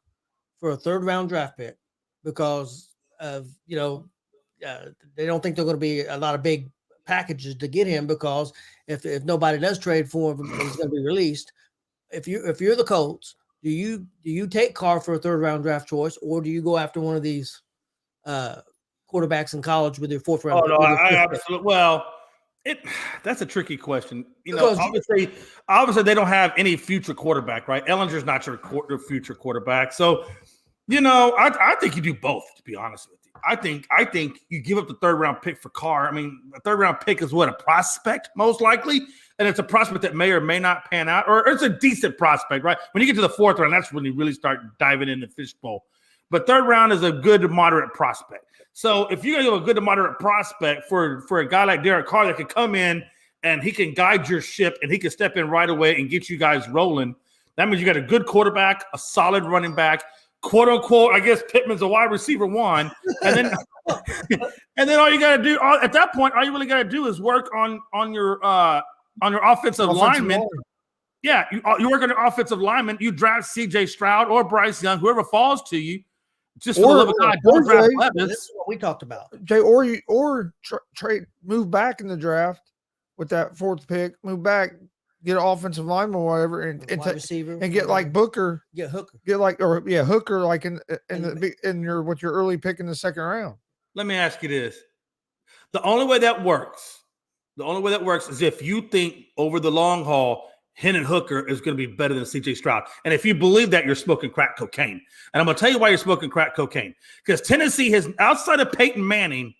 for a 3rd round draft pick because of they don't think they're going to be a lot of big packages to get him because if nobody does trade for him, he's going to be released. If you're the Colts. Do you take Carr for a 3rd round draft choice, or do you go after one of these quarterbacks in college with your 4th round? Oh no, I absolutely. Well, that's a tricky question. Obviously they don't have any future quarterback, right? Ellinger's not your future quarterback, so I think you do both. To be honest with you, I think you give up the 3rd round pick for Carr. I mean, a 3rd round pick is what, a prospect most likely. And it's a prospect that may or may not pan out, or it's a decent prospect, right? When you get to the 4th round, that's when you really start diving in the fishbowl. But 3rd round is a good to moderate prospect. So if you're going to give a good to moderate prospect for a guy like Derek Carr that can come in and he can guide your ship and he can step in right away and get you guys rolling, that means you got a good quarterback, a solid running back, quote unquote. I guess Pittman's a wide receiver 1, and then all you got to do at that point, all you really got to do is work on your offensive lineman. Yeah, you work on your offensive lineman. You draft C.J. Stroud or Bryce Young, whoever falls to you, just for the love of God, don't draft Jay, Levis. This is what we talked about. Jay, trade, move back in the draft with that 4th pick, move back, get an offensive lineman or whatever, and Wide receiver, and get like Booker, Hooker, Hooker like in your early pick in the 2nd round. Let me ask you this: the only way that works is if you think over the long haul, Hendon Hooker is going to be better than C.J. Stroud. And if you believe that, you're smoking crack cocaine. And I'm going to tell you why you're smoking crack cocaine. Because Tennessee has, outside of Peyton Manning,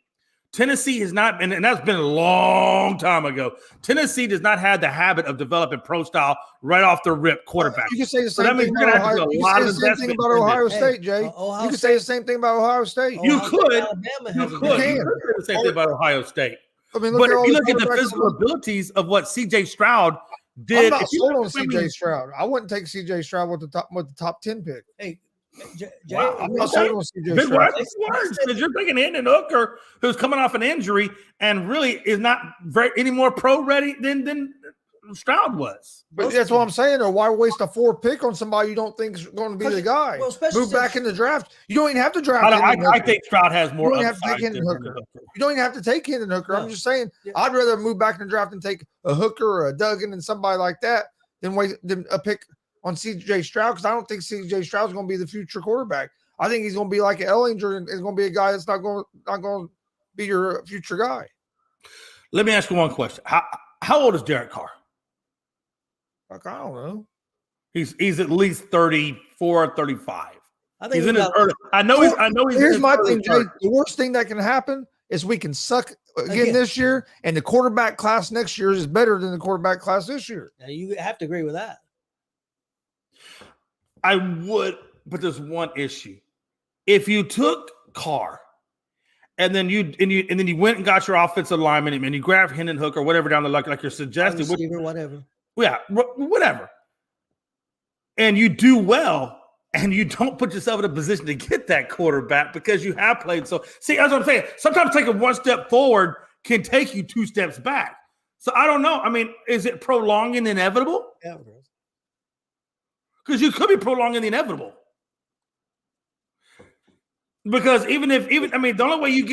Tennessee has not, and that's been a long time ago. Tennessee does not have the habit of developing pro style right off the rip quarterback. You can say the same thing about Ohio. You can say the same thing about Ohio State, Jay. You can say the same thing about Ohio State. You could. Alabama You could say the same thing about Ohio State. I mean, But if you look at the physical abilities of what C.J. Stroud did, I'm not sold on C.J. Stroud. I wouldn't take C.J. Stroud with the top 10 pick. Hey, Jay, Wow, I'm not sold on C.J. big Stroud. words, because you're thinking Hendon Hooker, who's coming off an injury and really is not any more pro ready than Stroud was. But that's what I'm saying. Though, why waste a 4th pick on somebody you don't think is going to be the guy? Well, especially Move back in the draft. You don't even have to draft. I think Stroud has more. You don't have to take Hendon Hooker. You don't even have to take Hendon Hooker. No. I'm just saying. Yeah. I'd rather move back in the draft and take a Hooker or a Duggan and somebody like that than a pick on C.J. Stroud, because I don't think C.J. Stroud's going to be the future quarterback. I think he's going to be like an Ellinger and is going to be a guy that's not going to be your future guy. Let me ask you one question. How old is Derek Carr? Like, I don't know. He's at least 34, 35. I think He's in his early. I know he's. Here's my thing, Jay. The worst thing that can happen is we can suck again this year, and the quarterback class next year is better than the quarterback class this year. Now, you have to agree with that. I would, but there's one issue. If you took Carr, and then you went and got your offensive lineman, and you grabbed Hendon Hooker or whatever down the like you're suggesting, Whatever. Yeah, whatever. And you do well, and you don't put yourself in a position to get that quarterback because you have played. So, see, that's what I'm saying. Sometimes taking one step forward can take you 2 steps back. So, I don't know. I mean, is it prolonging the inevitable? Yeah. Because you could be prolonging the inevitable. Because the only way you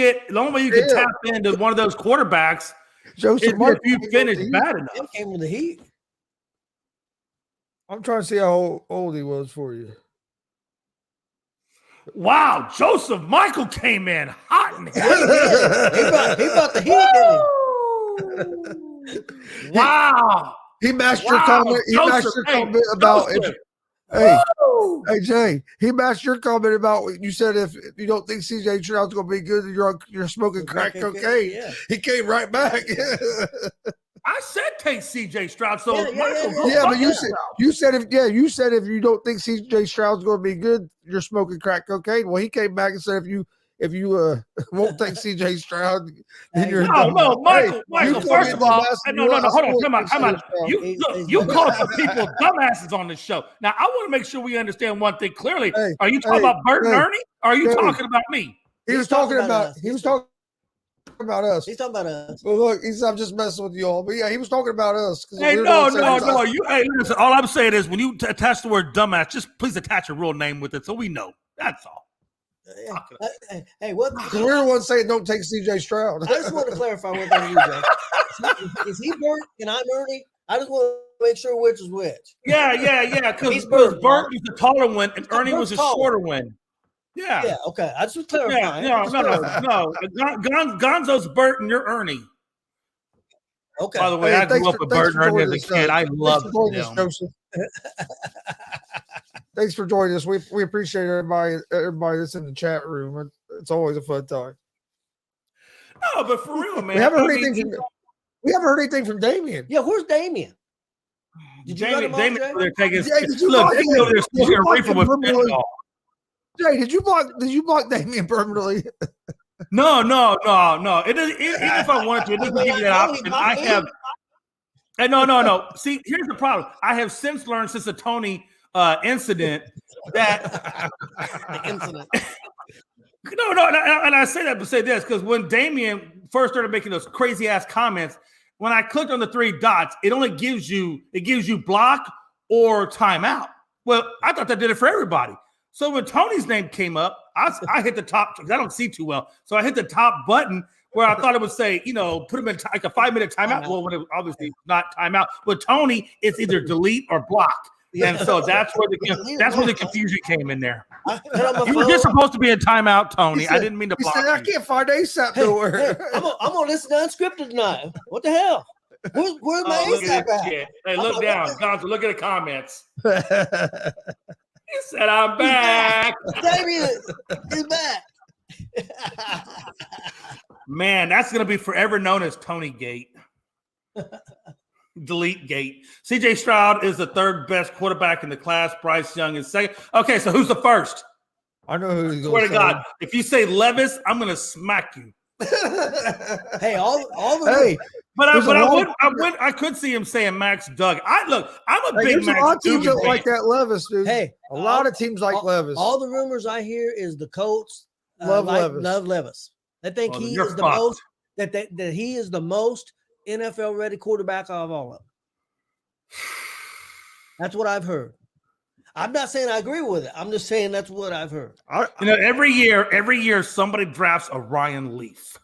can tap into one of those quarterbacks is if you finish bad enough. It came with the heat. I'm trying to see how old he was for you. Wow, Joseph Michael came in hot and heavy. He brought the heat, didn't he? Wow. He matched your comment. He matched your comment about hey Jay. He matched your comment about what you said. If you don't think C.J. Stroud's going to be good, you're smoking crack cocaine. Yeah. He came right back. I said take C.J. Stroud. So but you said if you don't think C.J. Stroud's going to be good, you're smoking crack cocaine. Well, he came back and said if you won't take C.J. Stroud, then you're Michael. First of all, no, hold on, come on. You call some people dumbasses on this show. Now, I want to make sure we understand one thing clearly. Are you talking about Bert and Ernie? Or are you talking about me? He was talking about us. He's talking about us. Well, look, I'm just messing with you all. But yeah, he was talking about us. Hey, no. Listen, all I'm saying is when you attach the word dumbass, just please attach a real name with it so we know. That's all. Hey, what? We're the ones saying don't take C.J. Stroud. I just want to clarify one thing, Jay. Is he Bert and I'm Ernie? I just want to make sure which is which. Yeah. Because Bert was the taller one and Ernie was the shorter one. Yeah. Yeah. Okay. I just was clarifying. No. Gonzo's Bert and you're Ernie. Okay. By the way, I grew up with Bert and Ernie as a kid. I loved them. Thanks for joining us. We appreciate everybody that's in the chat room. It's always a fun time. No, but for real, man. We haven't heard anything from Damien. Yeah, where's Damien? Damien, they're taking. Jay, did you block Damien? Jay, did you block Damien permanently? No. It doesn't. Even if I wanted to, it doesn't give you that option. I have. No. See, here's the problem. I have since learned since the Tony incident that the incident. No, and I say that to say this because when Damien first started making those crazy ass comments, when I clicked on the 3 dots, it only gives you block or timeout. Well, I thought that did it for everybody. So when Tony's name came up, I hit the top because I don't see too well. So I hit the top button where I thought it would say, put him in like a 5-minute timeout. Well, when it obviously not timeout. With Tony, it's either delete or block. And so that's where the confusion came in there. You were just supposed to be in timeout, Tony. Said, I didn't mean to block I can't find ASAP nowhere. Hey, I'm gonna listen to Unscripted tonight. What the hell? Where's my ASAP at? Shit. Hey, look down. Gonzo, look at the comments. He said, I'm back. Damien is back. Man, that's going to be forever known as Tony Gate. Delete Gate. C.J. Stroud is the third best quarterback in the class. Bryce Young is second. Okay, so who's the first? I know who he's going Swear to to God, if you say Levis, I'm going to smack you. Hey, all the But I could see him saying Max Duggan. I'm a big Max a lot of teams Duggan that like fan. that Levis, dude. Hey, a lot of teams like Levis. All the rumors I hear is the Colts Love Levis. They think he you're is the fucked. most that he is the most NFL ready quarterback of all of them. That's what I've heard. I'm not saying I agree with it. I'm just saying that's what I've heard. Every year somebody drafts a Ryan Leaf.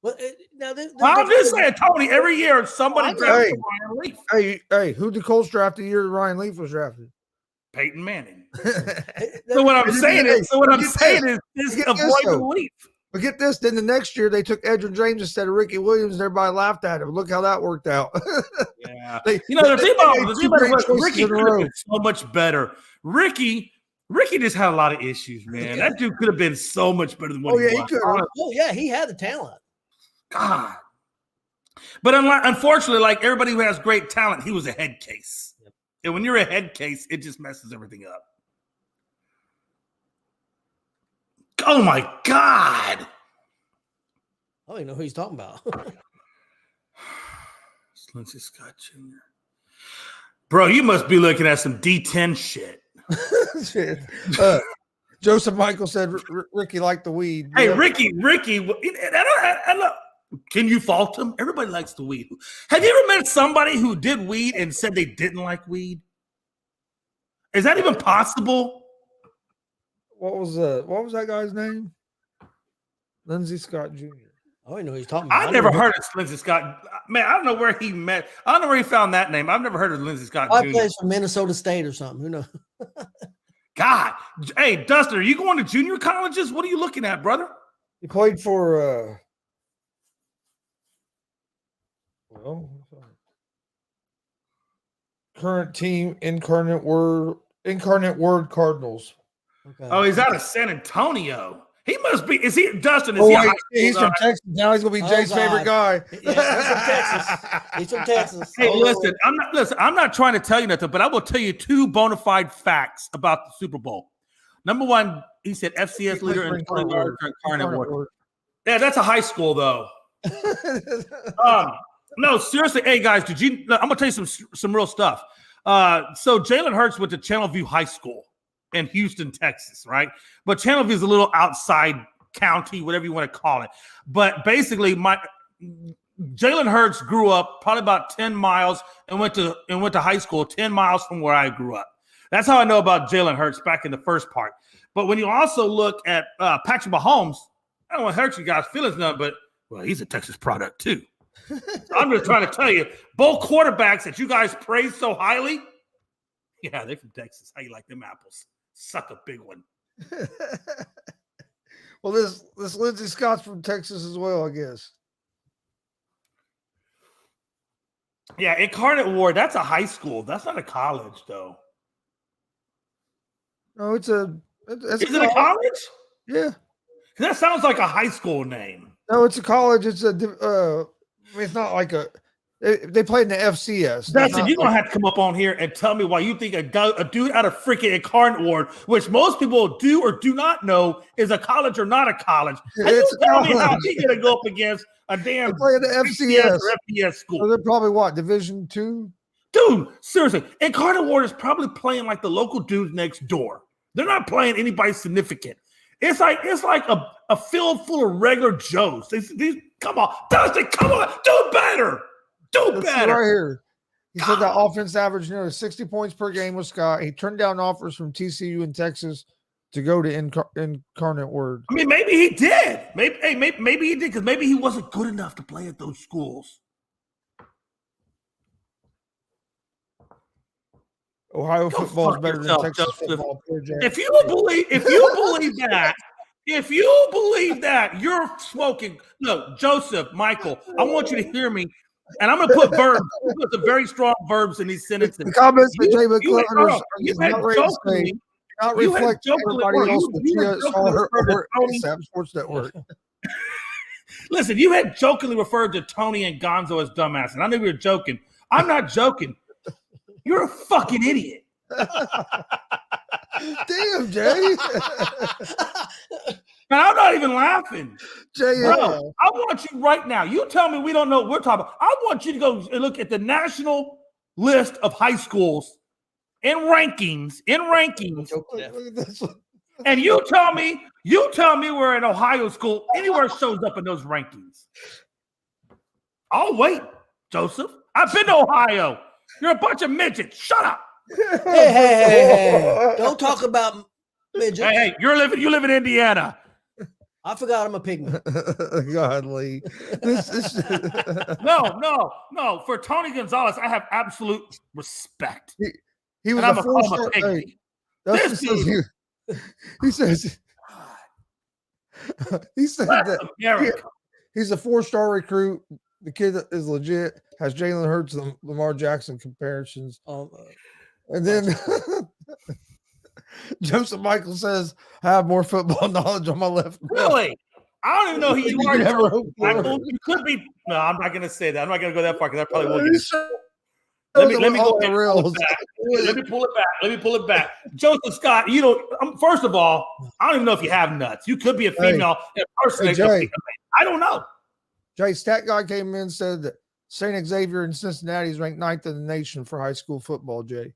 Well, I'm just saying, Tony, every year somebody drafts a Ryan Leaf. Hey, who the Colts drafted the year Ryan Leaf was drafted? Peyton Manning. So what I'm saying is avoid the Leaf. But get this, then the next year they took Edgerrin James instead of Ricky Williams, and everybody laughed at him. Look how that worked out. Yeah. The thing about it was Ricky could have been so much better. Ricky just had a lot of issues, man. That dude could have been so much better than what he was. He could. Oh, yeah, he had the talent. God. But unfortunately, like everybody who has great talent, he was a head case. Yep. And when you're a head case, it just messes everything up. Oh, my God. I don't even know who he's talking about. It's Lindsey Scott Jr. Bro, you must be looking at some D10 shit. Joseph Michael said Ricky liked the weed. Hey, yeah. Ricky. Can you fault him? Everybody likes the weed. Have you ever met somebody who did weed and said they didn't like weed? Is that even possible? What was that guy's name? Lindsey Scott Jr. Oh, I know who he's talking about. I never heard of Lindsey Scott. Man, I don't know where he met. I don't know where he found that name. I've never heard of Lindsey Scott Jr. I plays for Minnesota State or something. Who knows? God. Hey, Dustin, are you going to junior colleges? What are you looking at, brother? He played for current team Incarnate Word Cardinals. Okay. Oh, he's out of San Antonio. He must be. Is he Dustin? He's from Texas. Now he's gonna be Jay's favorite guy. Yeah, he's from Texas. Hey, listen, I'm not trying to tell you nothing, but I will tell you two bona fide facts about the Super Bowl. Number one, he said FCS leader in 20 yards for Incarnate Word. Yeah, that's a high school though. No, seriously. Hey guys, I'm gonna tell you some real stuff. So Jalen Hurts went to Channelview High School in Houston, Texas, right? But Channelview is a little outside county, whatever you want to call it. But basically, Jalen Hurts grew up probably about 10 miles and went to high school 10 miles from where I grew up. That's how I know about Jalen Hurts back in the first part. But when you also look at Patrick Mahomes, I don't want to hurt you guys' feelings none, but well, he's a Texas product too. So I'm just trying to tell you, both quarterbacks that you guys praise so highly, yeah, they're from Texas. How you like them apples? Suck a big one. Well, this Lindsey Scott's from Texas as well, I guess. Yeah, Incarnate Ward, that's a high school. That's not a college, though. No, is it a college? Yeah. That sounds like a high school name. No, it's a college. It's it's not like they played in the FCS. Dustin, you're going to have to come up on here and tell me why you think a dude out of freaking Incarnate Ward, which most people do or do not know is a college or not a college. It's tell me how he's going to go up against a damn they play in the FCS or FBS school. So they're probably what, Division II? Dude, seriously, Incarnate Ward is probably playing like the local dudes next door. They're not playing anybody significant. It's like a field full of regular Joes. These come on, Dustin, come on, do better. Do better. Right here. He said that offense averaged nearly 60 points per game with Scott. He turned down offers from TCU in Texas to go to Incarnate Word. I mean, maybe he did. Maybe he did because maybe he wasn't good enough to play at those schools. Ohio Go football is fuck better yourself, than Texas Joseph. football. If you believe that, you're smoking. No, Joseph, Michael, I want you to hear me, and I'm going to put verbs. I'm gonna put some very strong verbs in these sentences. The comments that Jay You had McClellan not reflect everybody else with G.S.R. or ASAP Sports Network. Listen, you had jokingly referred to Tony and Gonzo as dumbass, and I knew you were joking. I'm not joking. You're a fucking idiot. Damn, Jay. And I'm not even laughing. Jay, Bro, I want you right now. You tell me we don't know what we're talking about. I want you to go and look at the national list of high schools in rankings, and you tell me where an Ohio school anywhere shows up in those rankings. I'll wait, Joseph. I've been to Ohio. You're a bunch of midgets. Shut up. Hey. Don't talk about midgets. Hey, you live in Indiana. I forgot I'm a pygmy. Godly. No. For Tony Gonzalez, I have absolute respect. He was and a four-star. Hey, he says that America. he's a 4-star recruit. The kid is legit. Has Jalen Hurts and Lamar Jackson comparisons. And then Joseph Michael says, I have more football knowledge on my left. Really? I don't even know who you are. Michael. You could be. No, I'm not going to say that. I'm not going to go that far because I probably will get it. Let me go the rails. Let me pull it back. Joseph Scott, first of all, I don't even know if you have nuts. You could be a female impersonator. I don't know. Jay, Stat Guy came in and said that St. Xavier in Cincinnati is ranked 9th in the nation for high school football, Jay.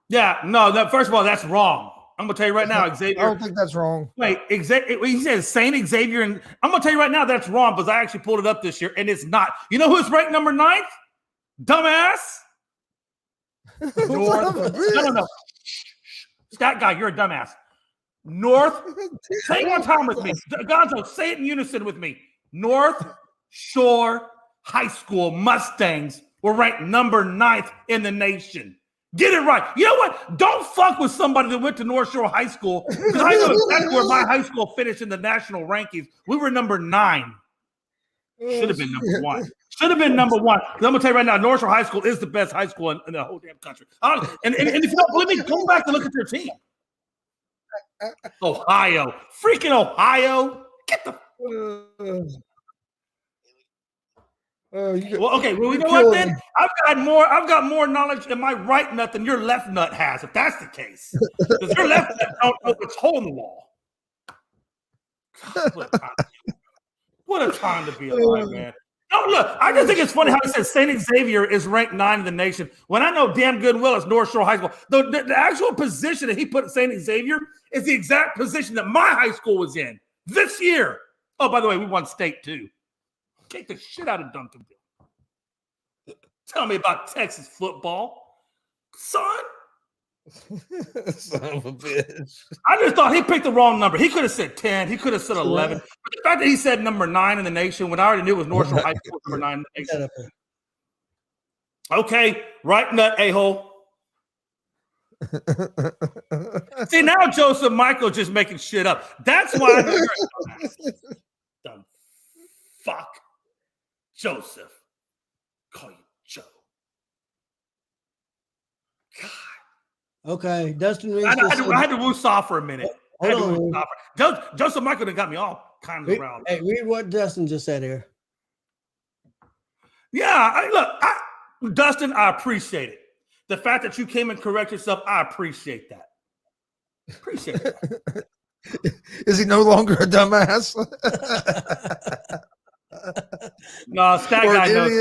Yeah, no, first of all, that's wrong. I'm going to tell you right now, Xavier. I don't think that's wrong. Wait, he says St. Xavier, and I'm going to tell you right now that's wrong because I actually pulled it up this year, and it's not. You know who's ranked number 9th? Dumbass. No. Stat Guy, you're a dumbass. North. Say it one time with me. Gonzo, say it in unison with me. North Shore High School Mustangs were ranked number 9th in the nation. Get it right. You know what? Don't fuck with somebody that went to North Shore High School because I know exactly where my high school finished in the national rankings. We were number 9. Should have been number 1. Should have been number 1. Because I'm going to tell you right now, North Shore High School is the best high school in the whole damn country. And if you don't believe me, go back and look at their team. Ohio. Freaking Ohio. Get the... Well, you know what then? I've got more knowledge in my right nut than your left nut has, if that's the case. Because your left nut don't know its hole in the wall. God, what a time to be alive, man. No, look, I just think it's funny how he says St. Xavier is ranked 9 in the nation when I know damn good and well it's North Shore High School. The actual position that he put St. Xavier is the exact position that my high school was in this year. Oh, by the way, we won state too. Kick the shit out of Duncanville. Tell me about Texas football, son. Son of a bitch. I just thought he picked the wrong number. He could have said 10. He could have said 11. But the fact that he said number 9 in the nation when I already knew it was North Shore High School number 9 in the nation. Okay, right nut, a-hole. See, now Joseph Michael just making shit up. That's why I know you're a dumb fuck. Joseph. Call you Joe. God. Okay, Dustin Reed. I had to woosah for a minute. Joseph Michael done got me all kind of around. Hey, read what Dustin just said here. Yeah, Dustin, I appreciate it. The fact that you came and correct yourself, I appreciate that. Appreciate that. Is he no longer a dumbass? No, Stat Guy knows.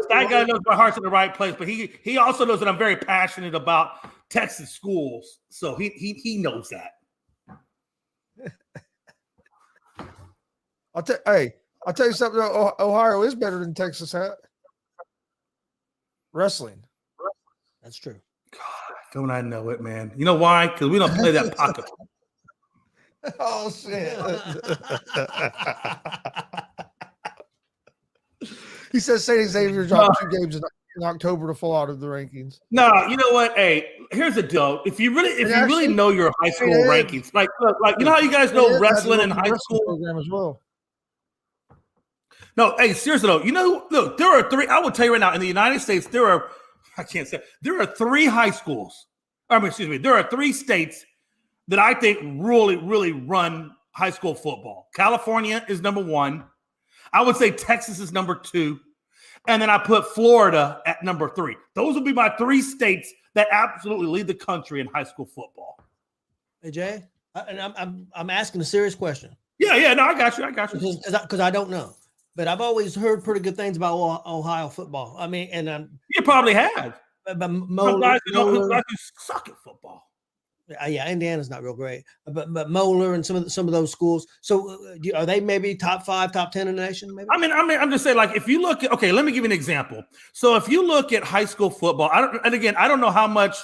Stat Guy knows my heart's in the right place, but he also knows that I'm very passionate about Texas schools, so he knows that. I'll tell you something. Ohio is better than Texas at wrestling. That's true. God, Don't I know it, man? You know why? Because we don't play that pocket. Oh shit! He says St. Xavier dropped 2 games in October to fall out of the rankings. No, you know what? Hey, here's the deal. If you really know your high school rankings, like you know how you guys know wrestling in high school program as well. No, hey, seriously though, you know, look, there are 3. I will tell you right now, in the United States, there are 3 high schools. There are 3 states that I think really, really run high school football. California is number 1. I would say Texas is number 2. And then I put Florida at number 3. Those would be my 3 states that absolutely lead the country in high school football. Hey, Jay, I'm asking a serious question. Yeah, no, I got you. Because I don't know. But I've always heard pretty good things about Ohio football. I mean, and you probably have. But Moeller, who suck at football. Yeah, Indiana's not real great. But Moeller and some of those schools. So are they maybe top 5, top 10 in the nation? Maybe. I mean, I'm just saying, like, if you look at, okay, let me give you an example. So if you look at high school football, I don't know how much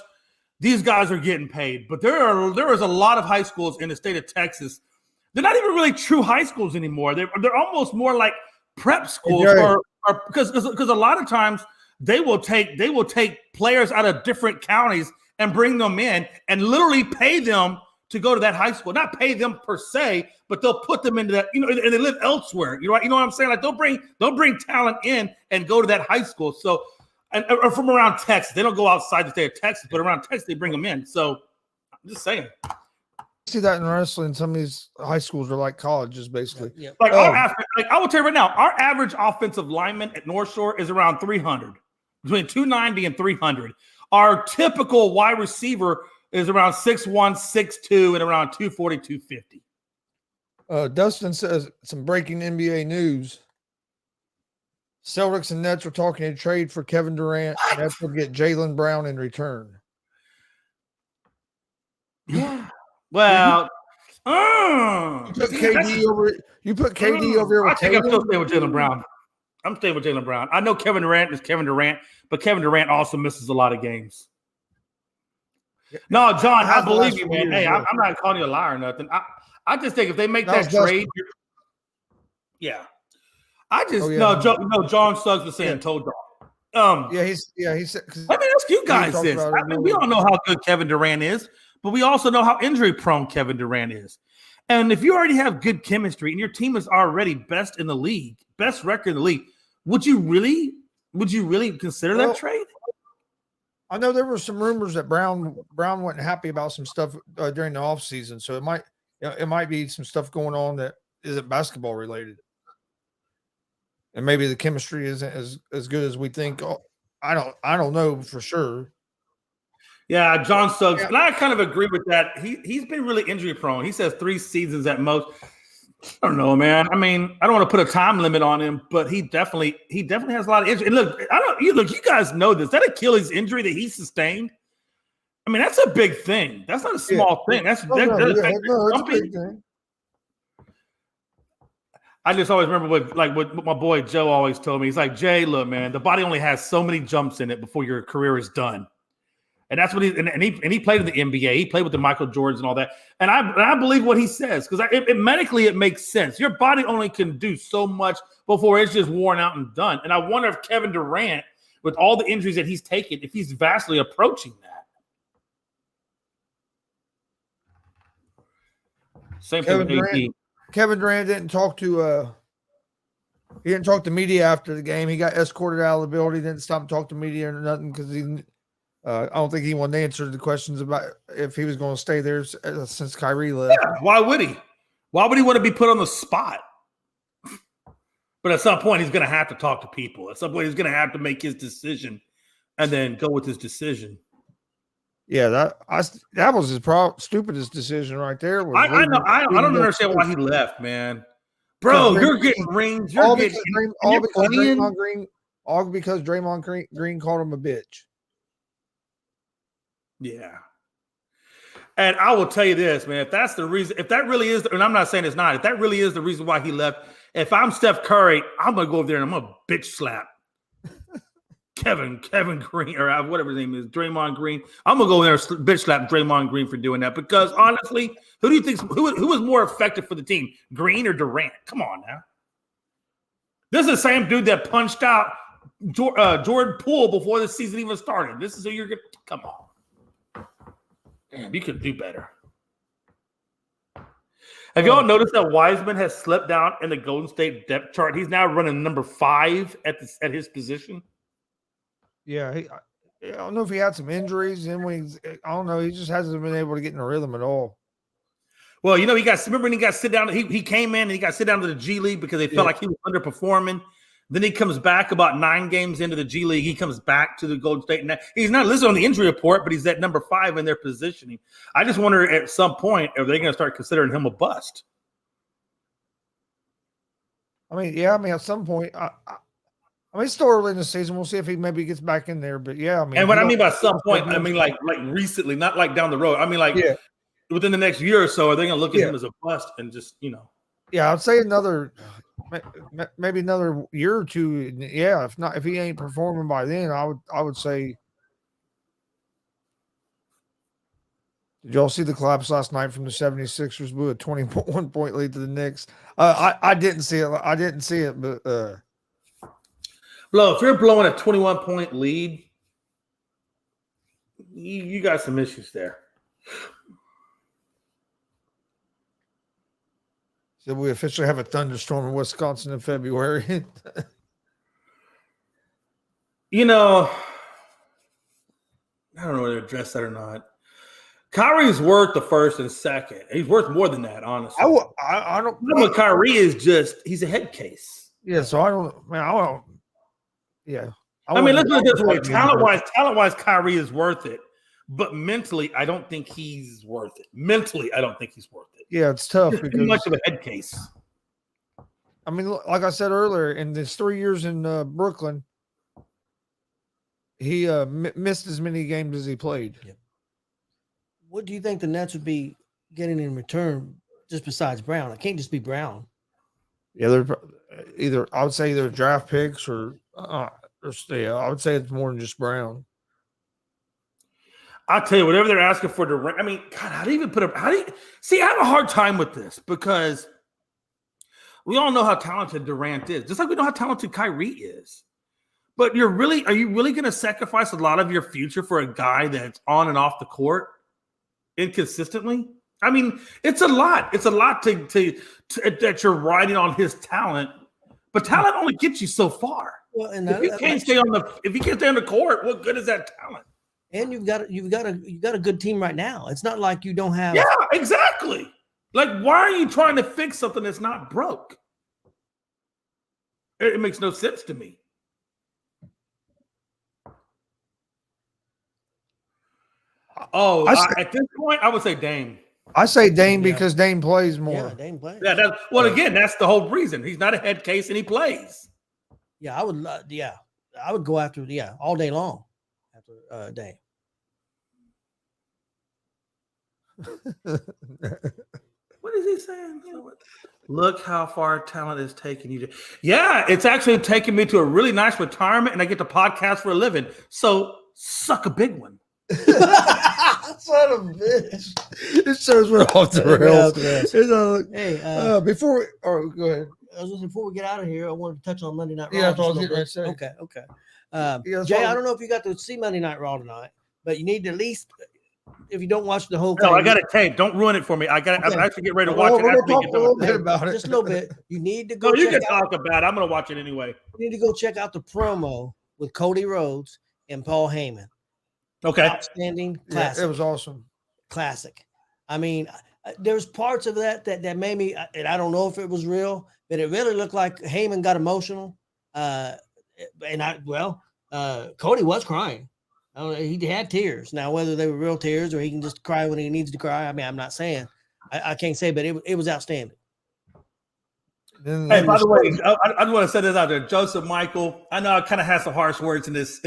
these guys are getting paid, but there is a lot of high schools in the state of Texas. They're not even really true high schools anymore. They're almost more like prep schools, or because a lot of times they will take players out of different counties and bring them in and literally pay them to go to that high school. Not pay them per se, but they'll put them into that, and they live elsewhere. You know what I'm saying? Like they'll bring talent in and go to that high school. So, or from around Texas, they don't go outside the state of Texas, but around Texas they bring them in. So, I'm just saying. See that in wrestling, some of these high schools are like colleges, basically. Yeah. Like I will tell you right now, our average offensive lineman at North Shore is around 300, between 290 and 300. Our typical wide receiver is around 6'1", 6'2", and around 240, 250. Dustin says some breaking NBA news. Celtics and Nets are talking a trade for Kevin Durant. Nets will get Jaylen Brown in return. Yeah. Well, you put KD over here with I think I'm still staying with Jaylen Brown. I'm staying with Jaylen Brown. I know Kevin Durant is Kevin Durant, but Kevin Durant also misses a lot of games. No, John, I believe you, man. Hey, I'm not calling you a liar or nothing. I just think if they make that trade, yeah. John Suggs was saying toe dog. He said. Let me ask you guys this. I mean, we all know how good Kevin Durant is, but we also know how injury prone Kevin Durant is. And if you already have good chemistry and your team is already best in the league, best record in the league, would you really consider that trade? I know there were some rumors that Brown wasn't happy about some stuff during the offseason, so it might be some stuff going on that isn't basketball related. And maybe the chemistry isn't as good as we think. I don't know for sure. Yeah, John Suggs, and I kind of agree with that. He's been really injury prone. He says 3 seasons at most. I don't know, man. I mean, I don't want to put a time limit on him, but he definitely has a lot of injury. And look, you guys know this. That Achilles injury that he sustained, I mean, that's a big thing. That's not a small thing. That's a big thing. I just always remember what my boy Joe always told me. He's like, Jay, look, man, the body only has so many jumps in it before your career is done. And that's what he played in the NBA. He played with the Michael Jordans and all that. And I believe what he says because medically it makes sense. Your body only can do so much before it's just worn out and done. And I wonder if Kevin Durant, with all the injuries that he's taken, if he's vastly approaching that. Same thing with AD. Kevin Durant didn't talk to media after the game. He got escorted out of the building. He didn't stop and talk to media or nothing because I don't think he wanted to answer the questions about if he was going to stay there since Kyrie left. Yeah, why would he? Why would he want to be put on the spot? But at some point, he's going to have to talk to people. At some point, he's going to have to make his decision and then go with his decision. Yeah, that was his stupidest decision right there. I know. I don't understand why he left, man. Bro, you're getting rings. All because Draymond Green called him a bitch. Yeah. And I will tell you this, man, if that's the reason, if that really is, and I'm not saying it's not, if that really is the reason why he left, if I'm Steph Curry, I'm going to go over there and I'm going to bitch slap Kevin Green, or whatever his name is, Draymond Green. I'm gonna go in there and bitch slap Draymond Green for doing that because honestly, who do you think who was more effective for the team, Green or Durant? Come on now. This is the same dude that punched out Jordan Poole before the season even started. This is who you're gonna come on. Damn, you could do better. Have y'all noticed that Wiseman has slipped down in the Golden State depth chart? He's now running number 5 at his position. Yeah, I don't know if he had some injuries, and I don't know, he just hasn't been able to get in a rhythm at all. Well, you know, remember when he got sit down. He came in and he got sit down to the G League because they felt like he was underperforming. Then he comes back about 9 games into the G League. He comes back to the Golden State. And he's not listed on the injury report, but he's at number 5 in their positioning. I just wonder at some point, are they going to start considering him a bust? I mean, yeah, at some point, I mean, it's still early in the season. We'll see if he maybe gets back in there. But yeah, I mean, and what I mean by some point, I mean like recently, not like down the road. I mean like within the next year or so, are they going to look at him as a bust and just, you know? Yeah, I'd say maybe another year or two. Yeah, if he ain't performing by then, I would say. Did y'all see the collapse last night from the 76ers with a 21-point lead to the Knicks? I didn't see it. But if you're blowing a 21-point lead, you got some issues there. So we officially have a thunderstorm in Wisconsin in February. You know, I don't know whether to address that or not. Kyrie's worth the first and second. He's worth more than that, honestly. I don't. But Kyrie is he's a head case. Yeah, so I don't. Yeah. I mean, let's put it this way: talent-wise, Kyrie is worth it. But mentally, I don't think he's worth it. Yeah, it's tough because too much of a head case. I mean, like I said earlier, in his 3 years in Brooklyn, he missed as many games as he played. Yep. What do you think the Nets would be getting in return, just besides Brown? It can't just be Brown. Yeah, they're I would say either draft picks or I would say it's more than just Brown. I'll tell you, whatever they're asking for Durant. I mean, God, how do you even put I have a hard time with this because we all know how talented Durant is, just like we know how talented Kyrie is. But are you really going to sacrifice a lot of your future for a guy that's on and off the court inconsistently? I mean, it's a lot. It's a lot to that you're riding on his talent, but talent only gets you so far. Well, and if you can't stay on the court, what good is that talent? And you've got a good team right now. It's not like you don't have. Yeah, exactly. Like, why are you trying to fix something that's not broke? It makes no sense to me. At this point, I would say Dame. I say Dame because Dame plays more. Yeah, Dame plays. Yeah, again, that's the whole reason. He's not a head case and he plays. Yeah, I would go after all day long after Dame. What is he saying? Look how far talent is taking you to. Yeah, it's actually taking me to a really nice retirement, and I get to podcast for a living. So suck a big one. Son of a bitch. This shows we're off the rails. Hey, go ahead. Before we get out of here, I wanted to touch on Monday Night Raw. Yeah, that's what I was getting ready to say. Okay. Jay, I don't know if you got to see Monday Night Raw tonight, but you need to at least, if you don't watch the whole thing. No, I got it taped. Don't ruin it for me. I'm actually getting ready to watch it. We're talk a little bit about it. Just a little bit. You need to go. No, you can talk about it. I'm going to watch it anyway. You need to go check out the promo with Cody Rhodes and Paul Heyman. Okay. Outstanding. Classic. Yeah, it was awesome. Classic. I mean, there's parts of that made me, and I don't know if it was real, but it really looked like Heyman got emotional. Cody was crying. He had tears. Now, whether they were real tears or he can just cry when he needs to cry, I mean, I'm not saying. I can't say, but it was outstanding. Hey, by the way, I want to say this out there. Joseph Michael, I know I kind of have some harsh words in this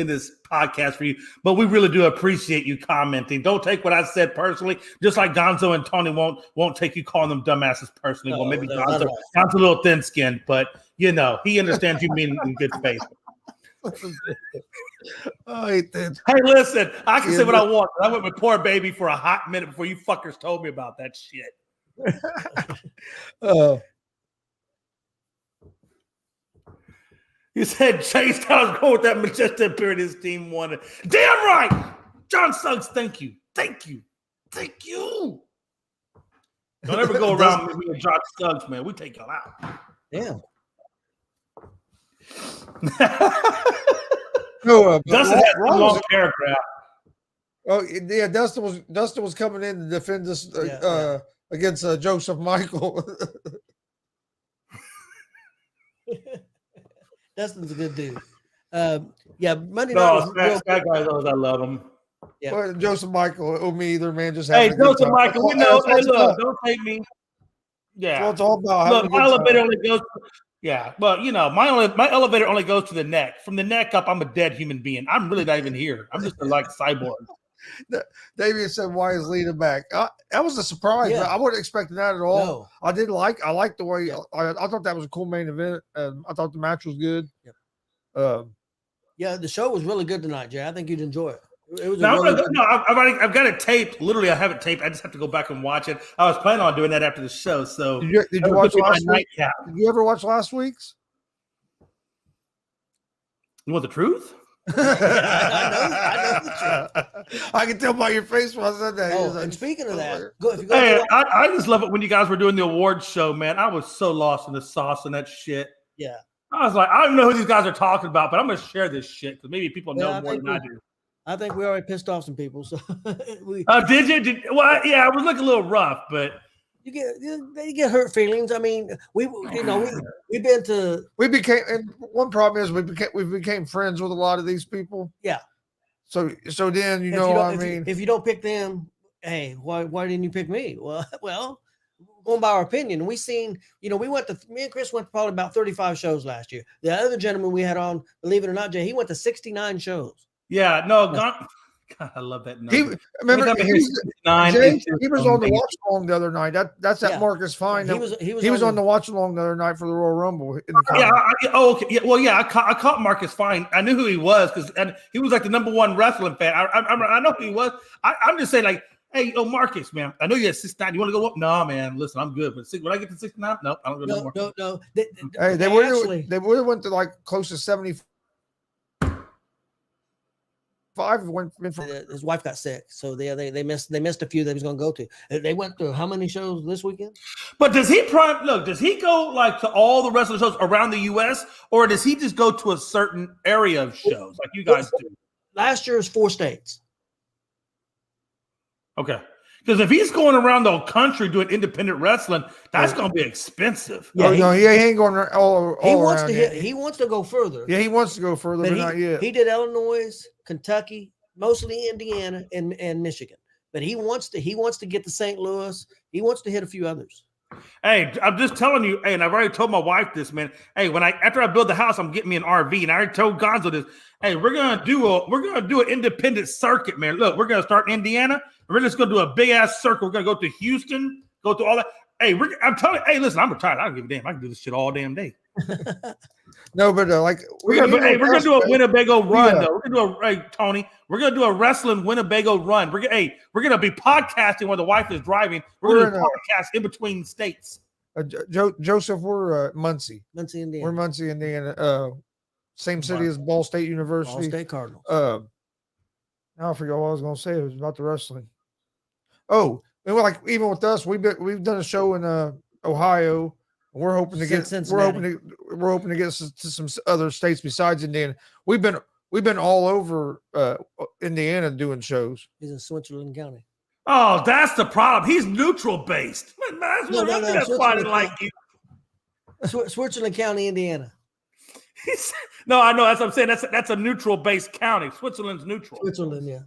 podcast for you, but we really do appreciate you commenting. Don't take what I said personally, just like Gonzo and Tony won't take you calling them dumbasses personally. Well, maybe Gonzo's a little thin-skinned, but, he understands you mean in good faith. I hate that. Hey, listen, I can say what I want. I went with poor baby for a hot minute before you fuckers told me about that shit. You said Chase Tyler's going with that majestic period his team wanted. Damn right. John Suggs, thank you. Thank you. Thank you. Don't ever go around me and John Suggs, man. We take y'all out. Yeah. No, Dustin had a long paragraph. Oh yeah, Dustin was coming in to defend us against Joseph Michael. Dustin's a good dude. Monday night. No, that guy knows I love him. Yeah. Well, Joseph Michael, or me either, man. Just hey, Joseph Michael, we know. Hey, look, don't take me. Yeah. It's all about look, my elevator only goes. Yeah, well, you know, my elevator only goes to the neck. From the neck up, I'm a dead human being. I'm really not even here. I'm just like cyborg. David said, "Why is Lita back?" That was a surprise. Yeah. I wasn't expecting that at all. No. I liked the way. I thought that was a cool main event. I thought the match was good. Yep. The show was really good tonight, Jay. I think you'd enjoy it. It was I've got it taped. Literally, I have it taped. I just have to go back and watch it. I was planning on doing that after the show. So did you watch last week? Did you ever watch last week's? You want the truth? I know the truth. I can tell by your face when I said that. Oh, and speaking of that, I just love it when you guys were doing the awards show, man. I was so lost in the sauce and that shit. Yeah. I was like, I don't know who these guys are talking about, but I'm going to share this shit because maybe people know more than I do. I think we already pissed off some people. So did you? Well, yeah, I was looking a little rough, but you get hurt feelings. I mean, we became, and one problem is we became friends with a lot of these people. Yeah. So then if you don't pick them, hey, why didn't you pick me? Well, going by our opinion, we and Chris went to probably about 35 shows last year. The other gentleman we had on, believe it or not, Jay, he went to 69 shows. Yeah, no, God, I love that number. He was on the watch along the other night. That's Marcus Fine. He was on the watch along the other night for the Royal Rumble. Okay. Yeah, well, yeah, I caught Marcus Fine. I knew who he was because he was like the number one wrestling fan. I know who he was. I'm just saying, like, hey, Marcus, man, I know you're at 69. You want to go up? No, man, listen, I'm good. But when I get to 69, no, I don't go no more. No. They would have went to like close to 75. His wife got sick, so they missed a few that he was going to go to. They went to how many shows this weekend? But does he go like to all the wrestling shows around the U.S. or does he just go to a certain area of shows like you guys do? Last year was 4 states. Okay. Because if he's going around the country doing independent wrestling, that's going to be expensive. Yeah, no, he ain't going all he wants around to he wants to go further. Yeah, he wants to go further, but not yet. He did Illinois, Kentucky, mostly Indiana, and Michigan. But he wants to get to St. Louis. He wants to hit a few others. Hey, I'm just telling you, and I've already told my wife this, man. Hey, after I build the house, I'm getting me an RV, and I already told Gonzo this. Hey, we're gonna do an independent circuit, man. Look, we're gonna start in Indiana. We're just gonna do a big ass circle. We're gonna go to Houston, go to all that. Hey, I'm telling you, hey, listen, I'm retired. I don't give a damn. I can do this shit all damn day. No, but we're gonna do a Winnebago run, though. We're gonna do Tony. We're gonna do a wrestling Winnebago run. We're gonna be podcasting while the wife is driving. We're gonna podcast in between states. Joseph, we're Muncie, Indiana. We're Muncie, Indiana. Same city as Ball State University. Ball State Cardinals. Now I forgot what I was gonna say. It was about the wrestling. Oh, and even with us, we've done a show in Ohio. We're hoping to get Cincinnati. We're hoping to get to some other states besides Indiana. We've been all over Indiana doing shows. He's in Switzerland County. Oh, that's the problem. He's neutral based. That's why I didn't like you. Switzerland County, Indiana. No, I know. That's what I'm saying. That's a neutral based county. Switzerland's neutral. Switzerland, yeah.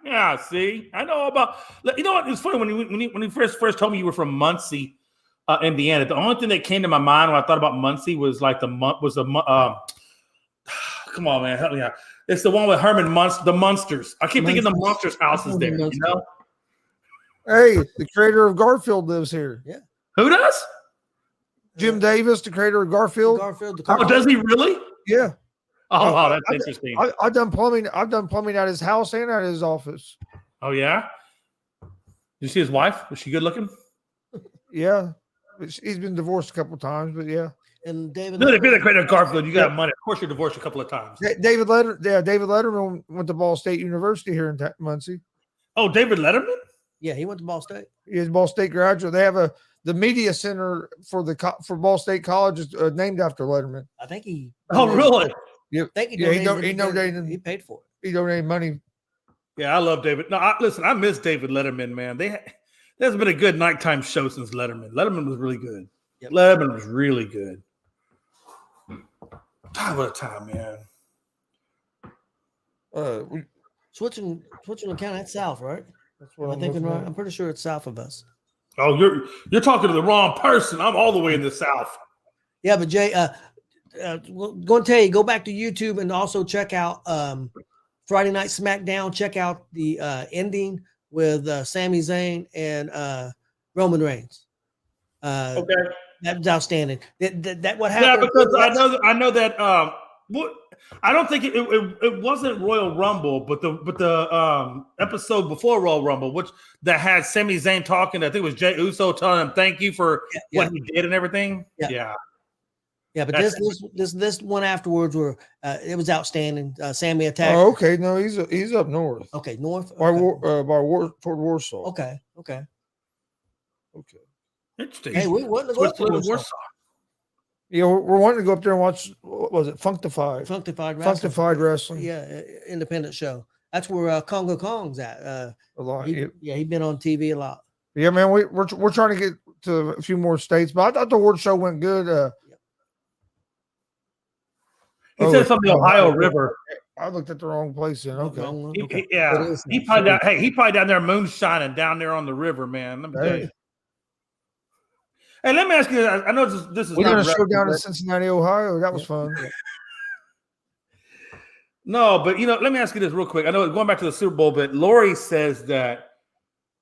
Yeah. See, I know about. You know what? It's funny when you first told me you were from Muncie, Indiana. The only thing that came to my mind when I thought about Muncie was like come on, man, help me out. It's the one with Herman Munster, the Munsters. I keep thinking the Munsters' house is there. You know. Hey, the creator of Garfield lives here. Yeah. Who does? Jim Davis, the creator of Garfield. Oh, does he really? Yeah. Oh, wow, that's interesting. I've done plumbing. I've done plumbing at his house and at his office. Oh, yeah? Did you see his wife? Was she good looking? Yeah, he's been divorced a couple of times, but yeah. And David, No, if you're the creator of Garfield, you got money. Of course, you're divorced a couple of times. David Letterman went to Ball State University here in Muncie. Oh, David Letterman? yeah, he went to Ball State. He's a Ball State graduate. They have the media center for Ball State College is named after Letterman. I think he. Oh, really? Yeah, I think he paid for it. He donated money. Yeah, I love David. No, listen, I miss David Letterman, man. There's been a good nighttime show since Letterman. Letterman was really good. Yep. Letterman was really good. God, what a time, man. Switching the county, that's south, right? That's what I'm thinking. looking Right? at. I'm pretty sure it's south of us. Oh, you're talking to the wrong person. I'm all the way in the South. Yeah, but Jay, going to tell you, go back to YouTube and also check out Friday Night SmackDown. Check out the ending with Sami Zayn and Roman Reigns. Okay. That was outstanding. That what Yeah, happened? because I know that I don't think it wasn't Royal Rumble, but the episode before Royal Rumble, which that had Sami Zayn talking. I think it was Jey Uso telling him thank you for what he did and everything. Yeah. Yeah, but this one afterwards were it was outstanding. Sammy attacked. Oh, okay. No, he's up north. Okay, north. By Okay. toward Warsaw. Okay. Interesting. Hey, we wouldn't have gone to Warsaw. Warsaw. Yeah, we're wanting to go up there and watch. What was it? Functified wrestling. Yeah, independent show. That's where Congo Kong's at. A lot. He's been on TV a lot. Yeah, man. We're trying to get to a few more states, but I thought the award show went good. He said something Ohio River. I looked at the wrong place then. Okay. He probably down there moonshining down there on the river, man. Let me tell you. Hey, let me ask you. I know this is. We're going to show down in Cincinnati, Ohio. That was fun. No, but let me ask you this real quick. I know going back to the Super Bowl, but Lori says that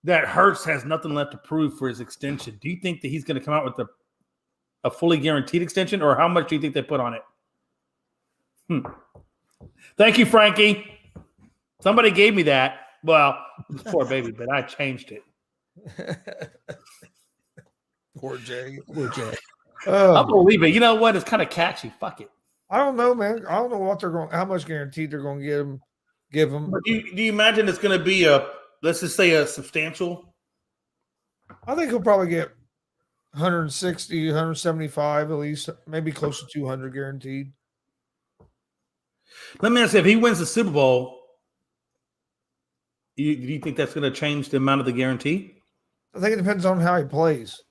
Hurts has nothing left to prove for his extension. Do you think that he's going to come out with a fully guaranteed extension, or how much do you think they put on it? Thank you, Frankie. Somebody gave me that. Well, poor baby, but I changed it. Poor Jay. I believe it. You know what? It's kind of catchy. Fuck it. I don't know, man. I don't know how much guaranteed they're going to give him. But do you imagine it's going to be let's just say a substantial? I think he'll probably get 160, 175 at least, maybe close to 200 guaranteed. Let me ask you, if he wins the Super Bowl, do you think that's going to change the amount of the guarantee? I think it depends on how he plays.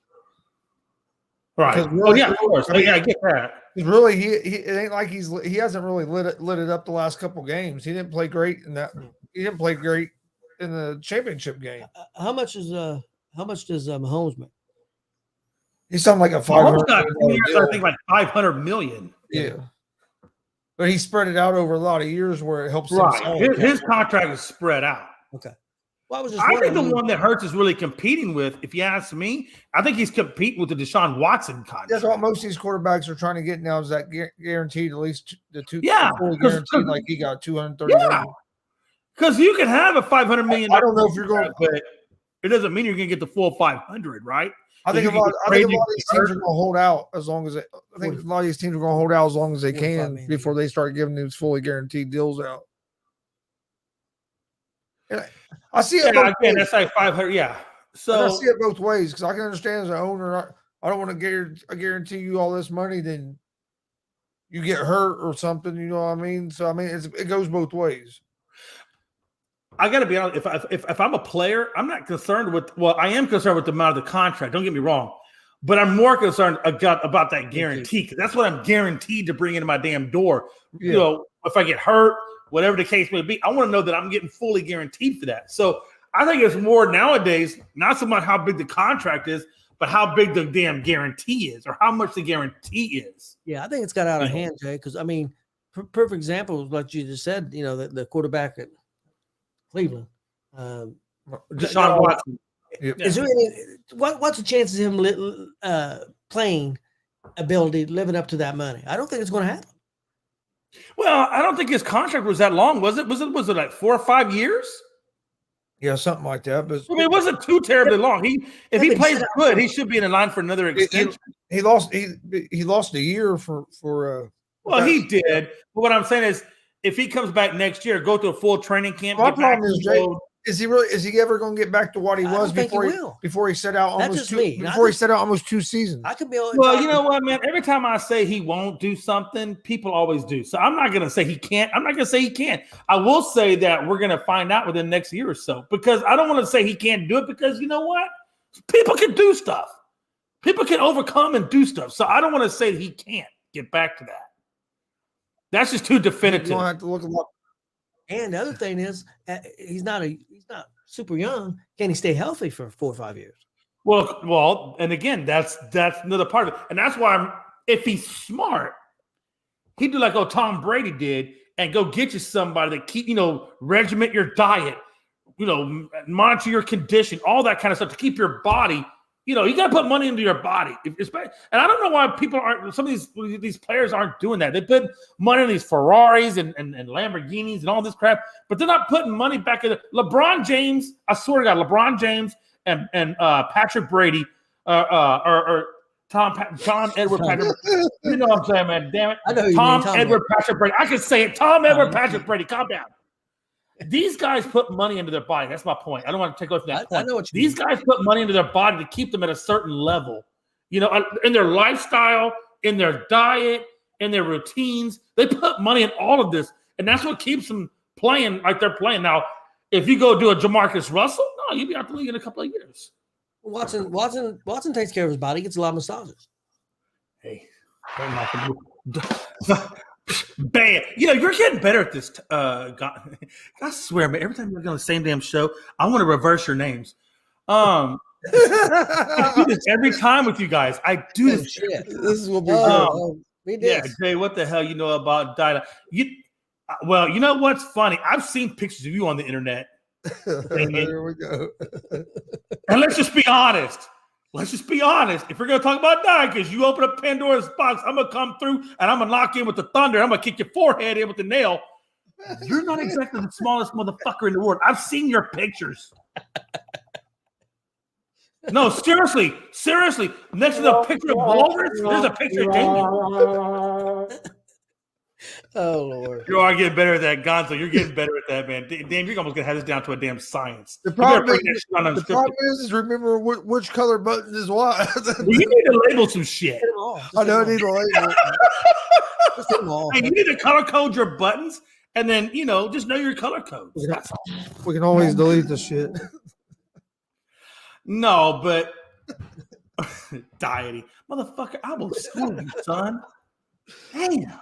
Right. Really, of course. I get that. Really, it ain't like he hasn't really lit it up the last couple games. He didn't play great in that. He didn't play great in the championship game. How much does Mahomes make? He sounded like a $500 million. I think like $500 million. Yeah. But he spread it out over a lot of years where it helps him. Right. His contract is spread out. Okay. Well, I think the one that Hurts is really competing with, if you ask me, I think he's competing with the Deshaun Watson contract. That's what most of these quarterbacks are trying to get now is that guaranteed at least the two. Yeah. Guaranteed like he got 230. Yeah. Because you can have a $500 million. I don't know if you're going, but it doesn't mean you're going to get the full 500, right? I think a lot of these teams are going to hold out as long as they. I think a lot of these teams are going to hold out as long as they can before they start giving these fully guaranteed deals out. And I see it. Again, that's like 500. Yeah. So I see it both ways because I can understand as an owner, I don't want to guarantee you all this money, then you get hurt or something. You know what I mean? So I mean, it goes both ways. I got to be honest. If I'm a player, I'm not concerned with. Well, I am concerned with the amount of the contract. Don't get me wrong, but I'm more concerned about that guarantee because that's what I'm guaranteed to bring into my damn door. Yeah. You know, if I get hurt, whatever the case may be, I want to know that I'm getting fully guaranteed for that. So I think it's more nowadays, not so much how big the contract is, but how big the damn guarantee is or how much the guarantee is. Yeah, I think it's got out of hand, Jay, because, I mean, perfect example is like you just said, you know, the quarterback at Cleveland. Deshaun Watson. Is there any what's the chances of him playing ability living up to that money? I don't think it's going to happen. Well, I don't think his contract was that long, was it? Was it like 4 or 5 years? Yeah, something like that. But I mean, it wasn't too terribly long. If he plays good, he should be in line for another extension. he lost a year for Well, he did. But what I'm saying is, if he comes back next year, go to a full training camp. My problem is, Jay, is he ever going to get back to what he was before he set out almost almost 2 seasons? I could be. Well, you know what, man? Every time I say he won't do something, people always do. So I'm not going to say he can't. I'm not going to say he can't. I will say that we're going to find out within the next year or so, because I don't want to say he can't do it, because you know what? People can do stuff. People can overcome and do stuff. So I don't want to say he can't get back to that. That's just too definitive. You don't have to look a lot. And the other thing is, he's not super young. Can he stay healthy for 4 or 5 years? Well, and again, that's another part of it, and that's why if he's smart, he'd do like Tom Brady did, and go get you somebody that keep regiment your diet, monitor your condition, all that kind of stuff to keep your body. You got to put money into your body. And I don't know why people aren't. Some of these players aren't doing that. They put money in these Ferraris and Lamborghinis and all this crap, but they're not putting money back in. LeBron James, I swear to God, LeBron James and Patrick Brady or Tom Edward Patrick. You know what I'm saying, man? Damn it, Tom Edward Patrick Brady. I can say it. Tom Edward Patrick Brady. Calm down. These guys put money into their body. That's my point. I don't want to take away from that point. I know what These guys put money into their body to keep them at a certain level, in their lifestyle, in their diet, in their routines. They put money in all of this, and that's what keeps them playing like they're playing. Now, if you go do a Jamarcus Russell, no, you'll be out the league in a couple of years. Watson takes care of his body. He gets a lot of massages. Hey, bam! You're getting better at this. God, I swear, man. Every time you're on the same damn show, I want to reverse your names. I do this every time with you guys. I do this. Shit. This is what we do. Yeah, Jay, what the hell you know about diet? Well, you know what's funny? I've seen pictures of you on the internet. There we go. And let's just be honest. If we're going to talk about diet, because you open up Pandora's box, I'm going to come through and I'm going to knock in with the thunder. I'm going to kick your forehead in with the nail. You're not exactly the smallest motherfucker in the world. I've seen your pictures. No, seriously. Next to the picture of Walrus, there's a picture of Damien. Oh, Lord. You are getting better at that, Gonzo. You're getting better at that, man. Damn, you're almost going to have this down to a damn science. The problem is remember which color button is what. Well, you need to label some shit. I know I need to label. Hey, you need to color code your buttons, and then, just know your color codes. We can always delete the shit. No, but dieting. Motherfucker, I will school you, son. Damn.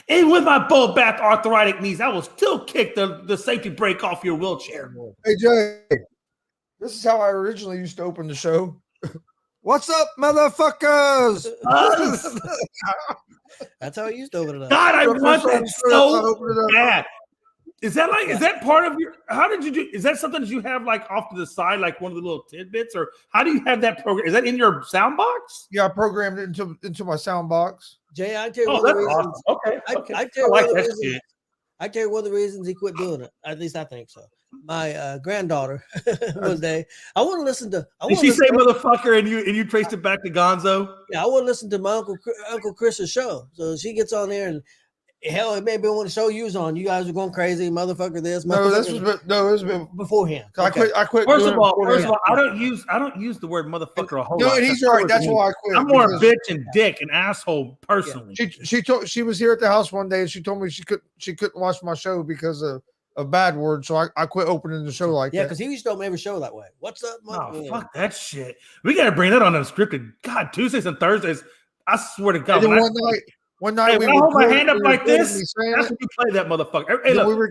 And with my both back arthritic knees, I will still kick the safety brake off your wheelchair. Hey, Jay, this is how I originally used to open the show. What's up, motherfuckers? That's how I used to open it up. God, I want that so bad. Is that part of your, how did you do, is that something that you have like off to the side, like one of the little tidbits, or how do you have that program? Is that in your sound box? Yeah, I programmed it into my sound box. Jay, I tell you one of the reasons. Awesome. Okay. I tell you one of the reasons he quit doing it. At least I think so. My granddaughter one day, I want to listen to. Did she say motherfucker and you traced it back to Gonzo? Yeah, I want to listen to my Uncle Chris's show. So she gets on there and hell, it may be one of the show you was on. You guys are going crazy, motherfucker. This, motherfucker. No, this was beforehand. Okay. I quit. First of all, I don't use the word motherfucker a whole lot. No, and he's right. That's why I quit. I'm more a bitch and dick and asshole personally. Yeah. She was here at the house one day and she told me she couldn't watch my show because of bad words. So I quit opening the show like that. Yeah, because he used to open every show that way. What's up, motherfucker? Oh, fuck that shit. We gotta bring that on unscripted. God, Tuesdays and Thursdays. I swear to God. One night we hold my hand up like this. That's when you play that motherfucker. Hey, look.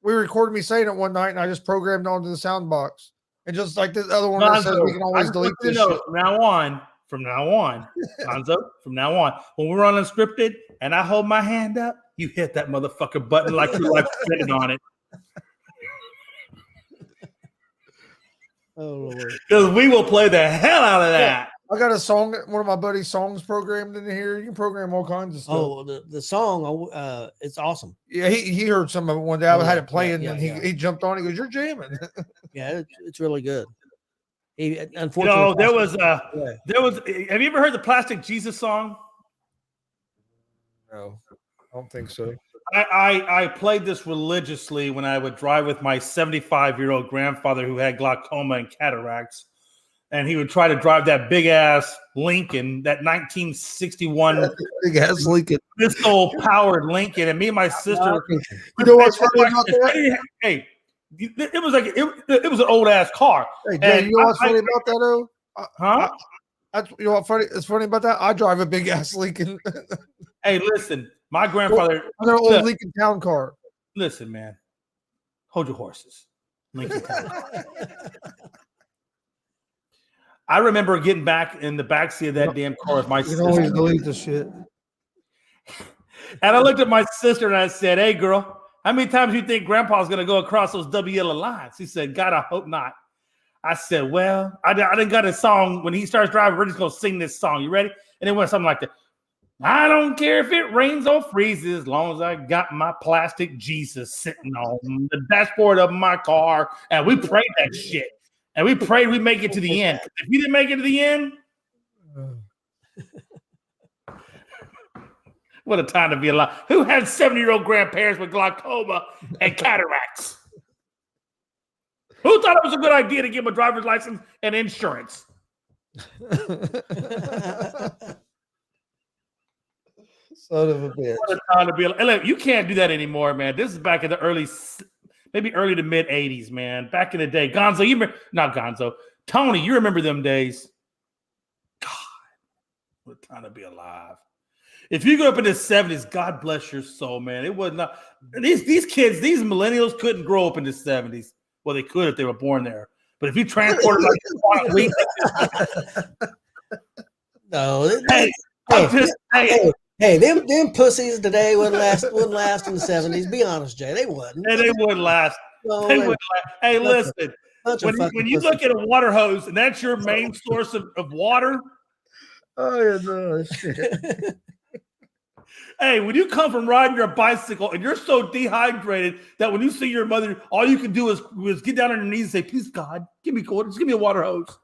We recorded me saying it one night, and I just programmed it onto the sound box. And just like this other one that says we can always delete this shit. From now on, Gonzo, from now on, when we're on unscripted and I hold my hand up, you hit that motherfucker button like you're like sitting on it. Oh Lord! Because we will play the hell out of that. I got a song, one of my buddy's songs programmed in here. You can program all kinds of stuff. Oh, the song, it's awesome. Yeah, he heard some of it one day. I had it playing, and he jumped on. He goes, "You're jamming." Yeah, it's really good. He unfortunately, there was. Have you ever heard the Plastic Jesus song? No, I don't think so. I played this religiously when I would drive with my 75-year-old grandfather who had glaucoma and cataracts. And he would try to drive that big ass Lincoln, that 1961 big ass Lincoln, pistol powered Lincoln. And me and my sister, you know what's funny about that? Hey, it was like it was an old ass car. Hey, Jay, you know what's funny about that though? You know what funny? It's funny about that. I drive a big ass Lincoln. Hey, listen, my grandfather. I got an old Lincoln Town car. Listen, man, hold your horses, Lincoln Town. I remember getting back in the backseat of that damn car with my sister. You can always delete the shit. And I looked at my sister and I said, "Hey, girl, how many times do you think Grandpa's going to go across those WL lines?" She said, "God, I hope not." I said, "Well, I didn't got a song. When he starts driving, we're just going to sing this song. You ready?" And it went something like that. I don't care if it rains or freezes, as long as I got my plastic Jesus sitting on the dashboard of my car. And we prayed that shit. And we prayed we make it to the end. If you didn't make it to the end, what a time to be alive. Who had 70-year-old grandparents with glaucoma and cataracts? Who thought it was a good idea to give them a driver's license and insurance? Son of a bitch. What a time to be alive. And look, you can't do that anymore, man. This is back in the maybe early to mid 80s, man. Back in the day. Gonzo, you remember, not Gonzo. Tony, you remember them days? God, what a time to be alive. If you grew up in the 70s, God bless your soul, man. It was not these kids, these millennials couldn't grow up in the 70s. Well, they could if they were born there. But if you transported like a quantum leap, no. Hey, them pussies today wouldn't last in the 70s. Be honest, Jay. They wouldn't. They wouldn't last. No, they wouldn't last. Hey, listen. When you look at a water hose and that's your main source of water. Oh, yeah, no, shit. Hey, when you come from riding your bicycle and you're so dehydrated that when you see your mother, all you can do is get down on your knees and say, "Please, God, give me water. Just give me a water hose."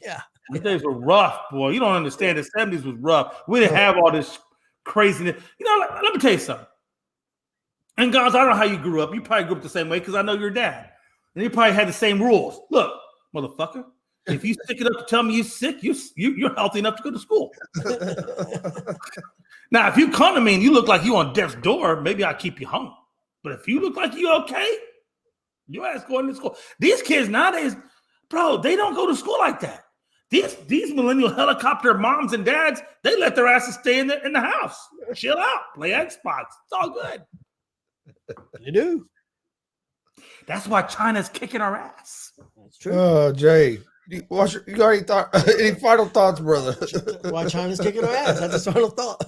Yeah. These days were rough, boy. You don't understand. The 70s was rough. We didn't have all this craziness. You know, let me tell you something. And guys, I don't know how you grew up. You probably grew up the same way because I know your dad. And you probably had the same rules. Look, motherfucker, if you stick it up to tell me you're sick, you're healthy enough to go to school. Now, if you come to me and you look like you on death's door, maybe I'll keep you home. But if you look like you okay, your ass going to school. These kids nowadays, bro, they don't go to school like that. These millennial helicopter moms and dads, they let their asses stay in the house, chill out, play Xbox. It's all good. They do. That's why China's kicking our ass. That's true. Oh, Jay, you got any final thoughts, brother? Why China's kicking our ass? That's a final thought.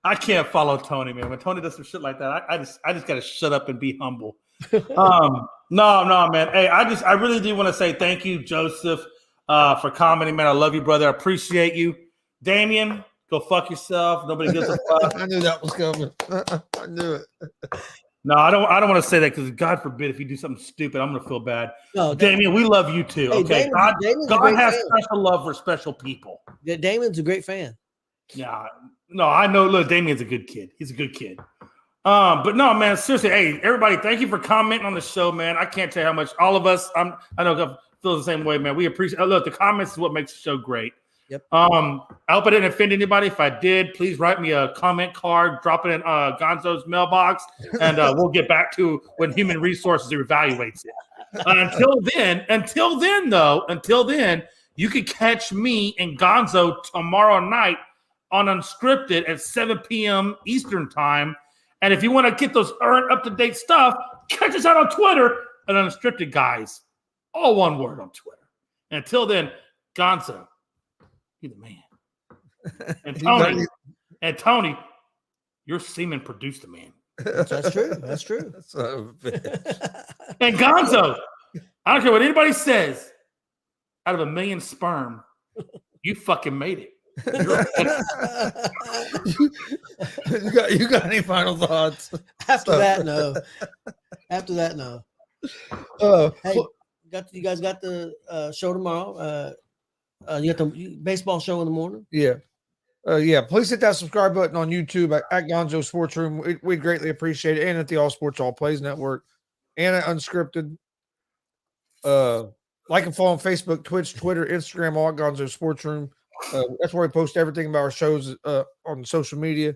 I can't follow Tony, man. When Tony does some shit like that, I just got to shut up and be humble. No, man. Hey, I really do want to say thank you, Joseph, for commenting, man. I love you, brother. I appreciate you. Damien, go fuck yourself. Nobody gives a fuck. I knew that was coming. I knew it. No, I don't want to say that because God forbid if you do something stupid, I'm gonna feel bad. No, Damien, we love you too. Hey, Okay, Damien's God has special love for special people. Yeah, Damien's a great fan. Yeah, no, I know. Look, Damien's a good kid. He's a good kid. But no, man, seriously, hey, everybody, thank you for commenting on the show, man. I can't tell you how much all of us, I know I feel the same way, man. We appreciate look, the comments is what makes the show great. Yep. I hope I didn't offend anybody. If I did, please write me a comment card, drop it in Gonzo's mailbox, and we'll get back to when Human Resources evaluates it. Until then, you can catch me and Gonzo tomorrow night on Unscripted at 7 p.m. Eastern time. And if you want to get those up-to-date stuff, catch us out on Twitter at Unscripted Guys. All one word on Twitter. And until then, Gonzo, you're the man. And Tony, your semen produced the man. That's true. That's true. Son of a bitch. And Gonzo, I don't care what anybody says. Out of 1 million sperm, you fucking made it. you got any final thoughts? After that, no. After that, no. Hey, you guys got the show tomorrow. You got the baseball show in the morning. Yeah. Please hit that subscribe button on YouTube at Gonzo Sports Room. We'd greatly appreciate it. And at the All Sports All Plays Network and at Unscripted. Like and follow on Facebook, Twitch, Twitter, Instagram, all at Gonzo Sports Room. That's where we post everything about our shows on social media.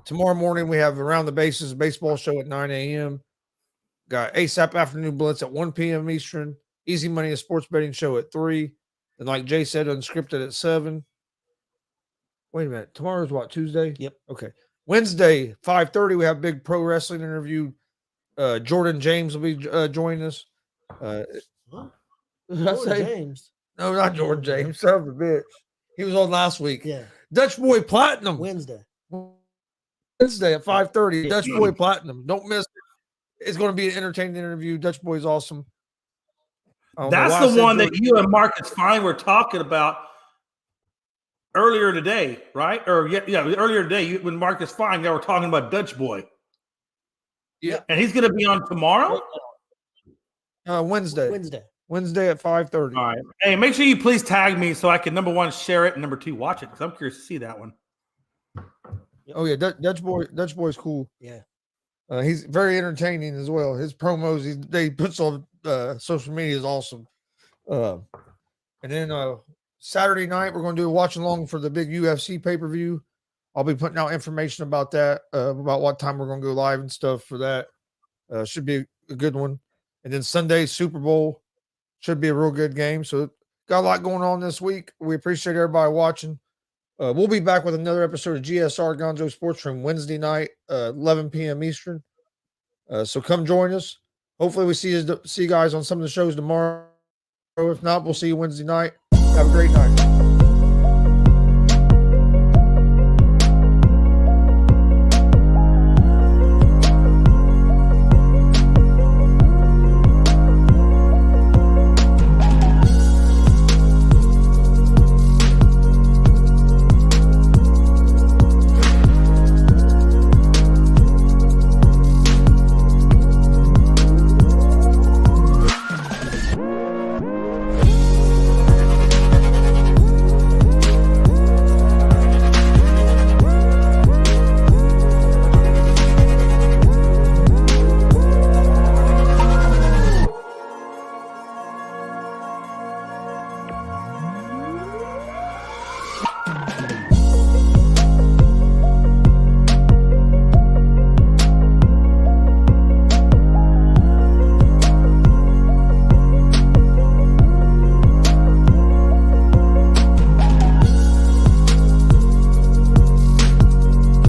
Tomorrow morning, we have Around the Bases baseball show at 9 a.m. Got ASAP Afternoon Blitz at 1 p.m. Eastern. Easy Money, a sports betting show at 3. And like Jay said, Unscripted at 7. Wait a minute. Tomorrow's what, Tuesday? Yep. Okay. Wednesday, 5:30, we have a big pro wrestling interview. Jordan James will be joining us. James. No, not Jordan James. Son of a bitch. He was on last week. Yeah. Dutch Boy Platinum. Wednesday at 5:30. Dutch Boy Platinum. Don't miss it. It's going to be an entertaining interview. Dutch Boy's awesome. That's the one that you and Marcus Fine were talking about earlier today, right? Or earlier today, when Marcus Fine, they were talking about Dutch Boy. Yeah. And he's going to be on tomorrow? Wednesday at 5:30. All right. Hey, make sure you please tag me so I can, number one, share it, and number two, watch it, because I'm curious to see that one. Oh, yeah. Dutch Boy's cool. Yeah. He's very entertaining as well. His promos they puts on social media is awesome. And then Saturday night, we're going to do a watch along for the big UFC pay-per-view. I'll be putting out information about that, about what time we're going to go live and stuff for that. Should be a good one. And then Sunday, Super Bowl. Should be a real good game. So got a lot going on this week. We appreciate everybody watching. We'll be back with another episode of GSR Gonzo Sports Room Wednesday night, 11 p.m. Eastern. So come join us. Hopefully we see you guys on some of the shows tomorrow. If not, we'll see you Wednesday night. Have a great night.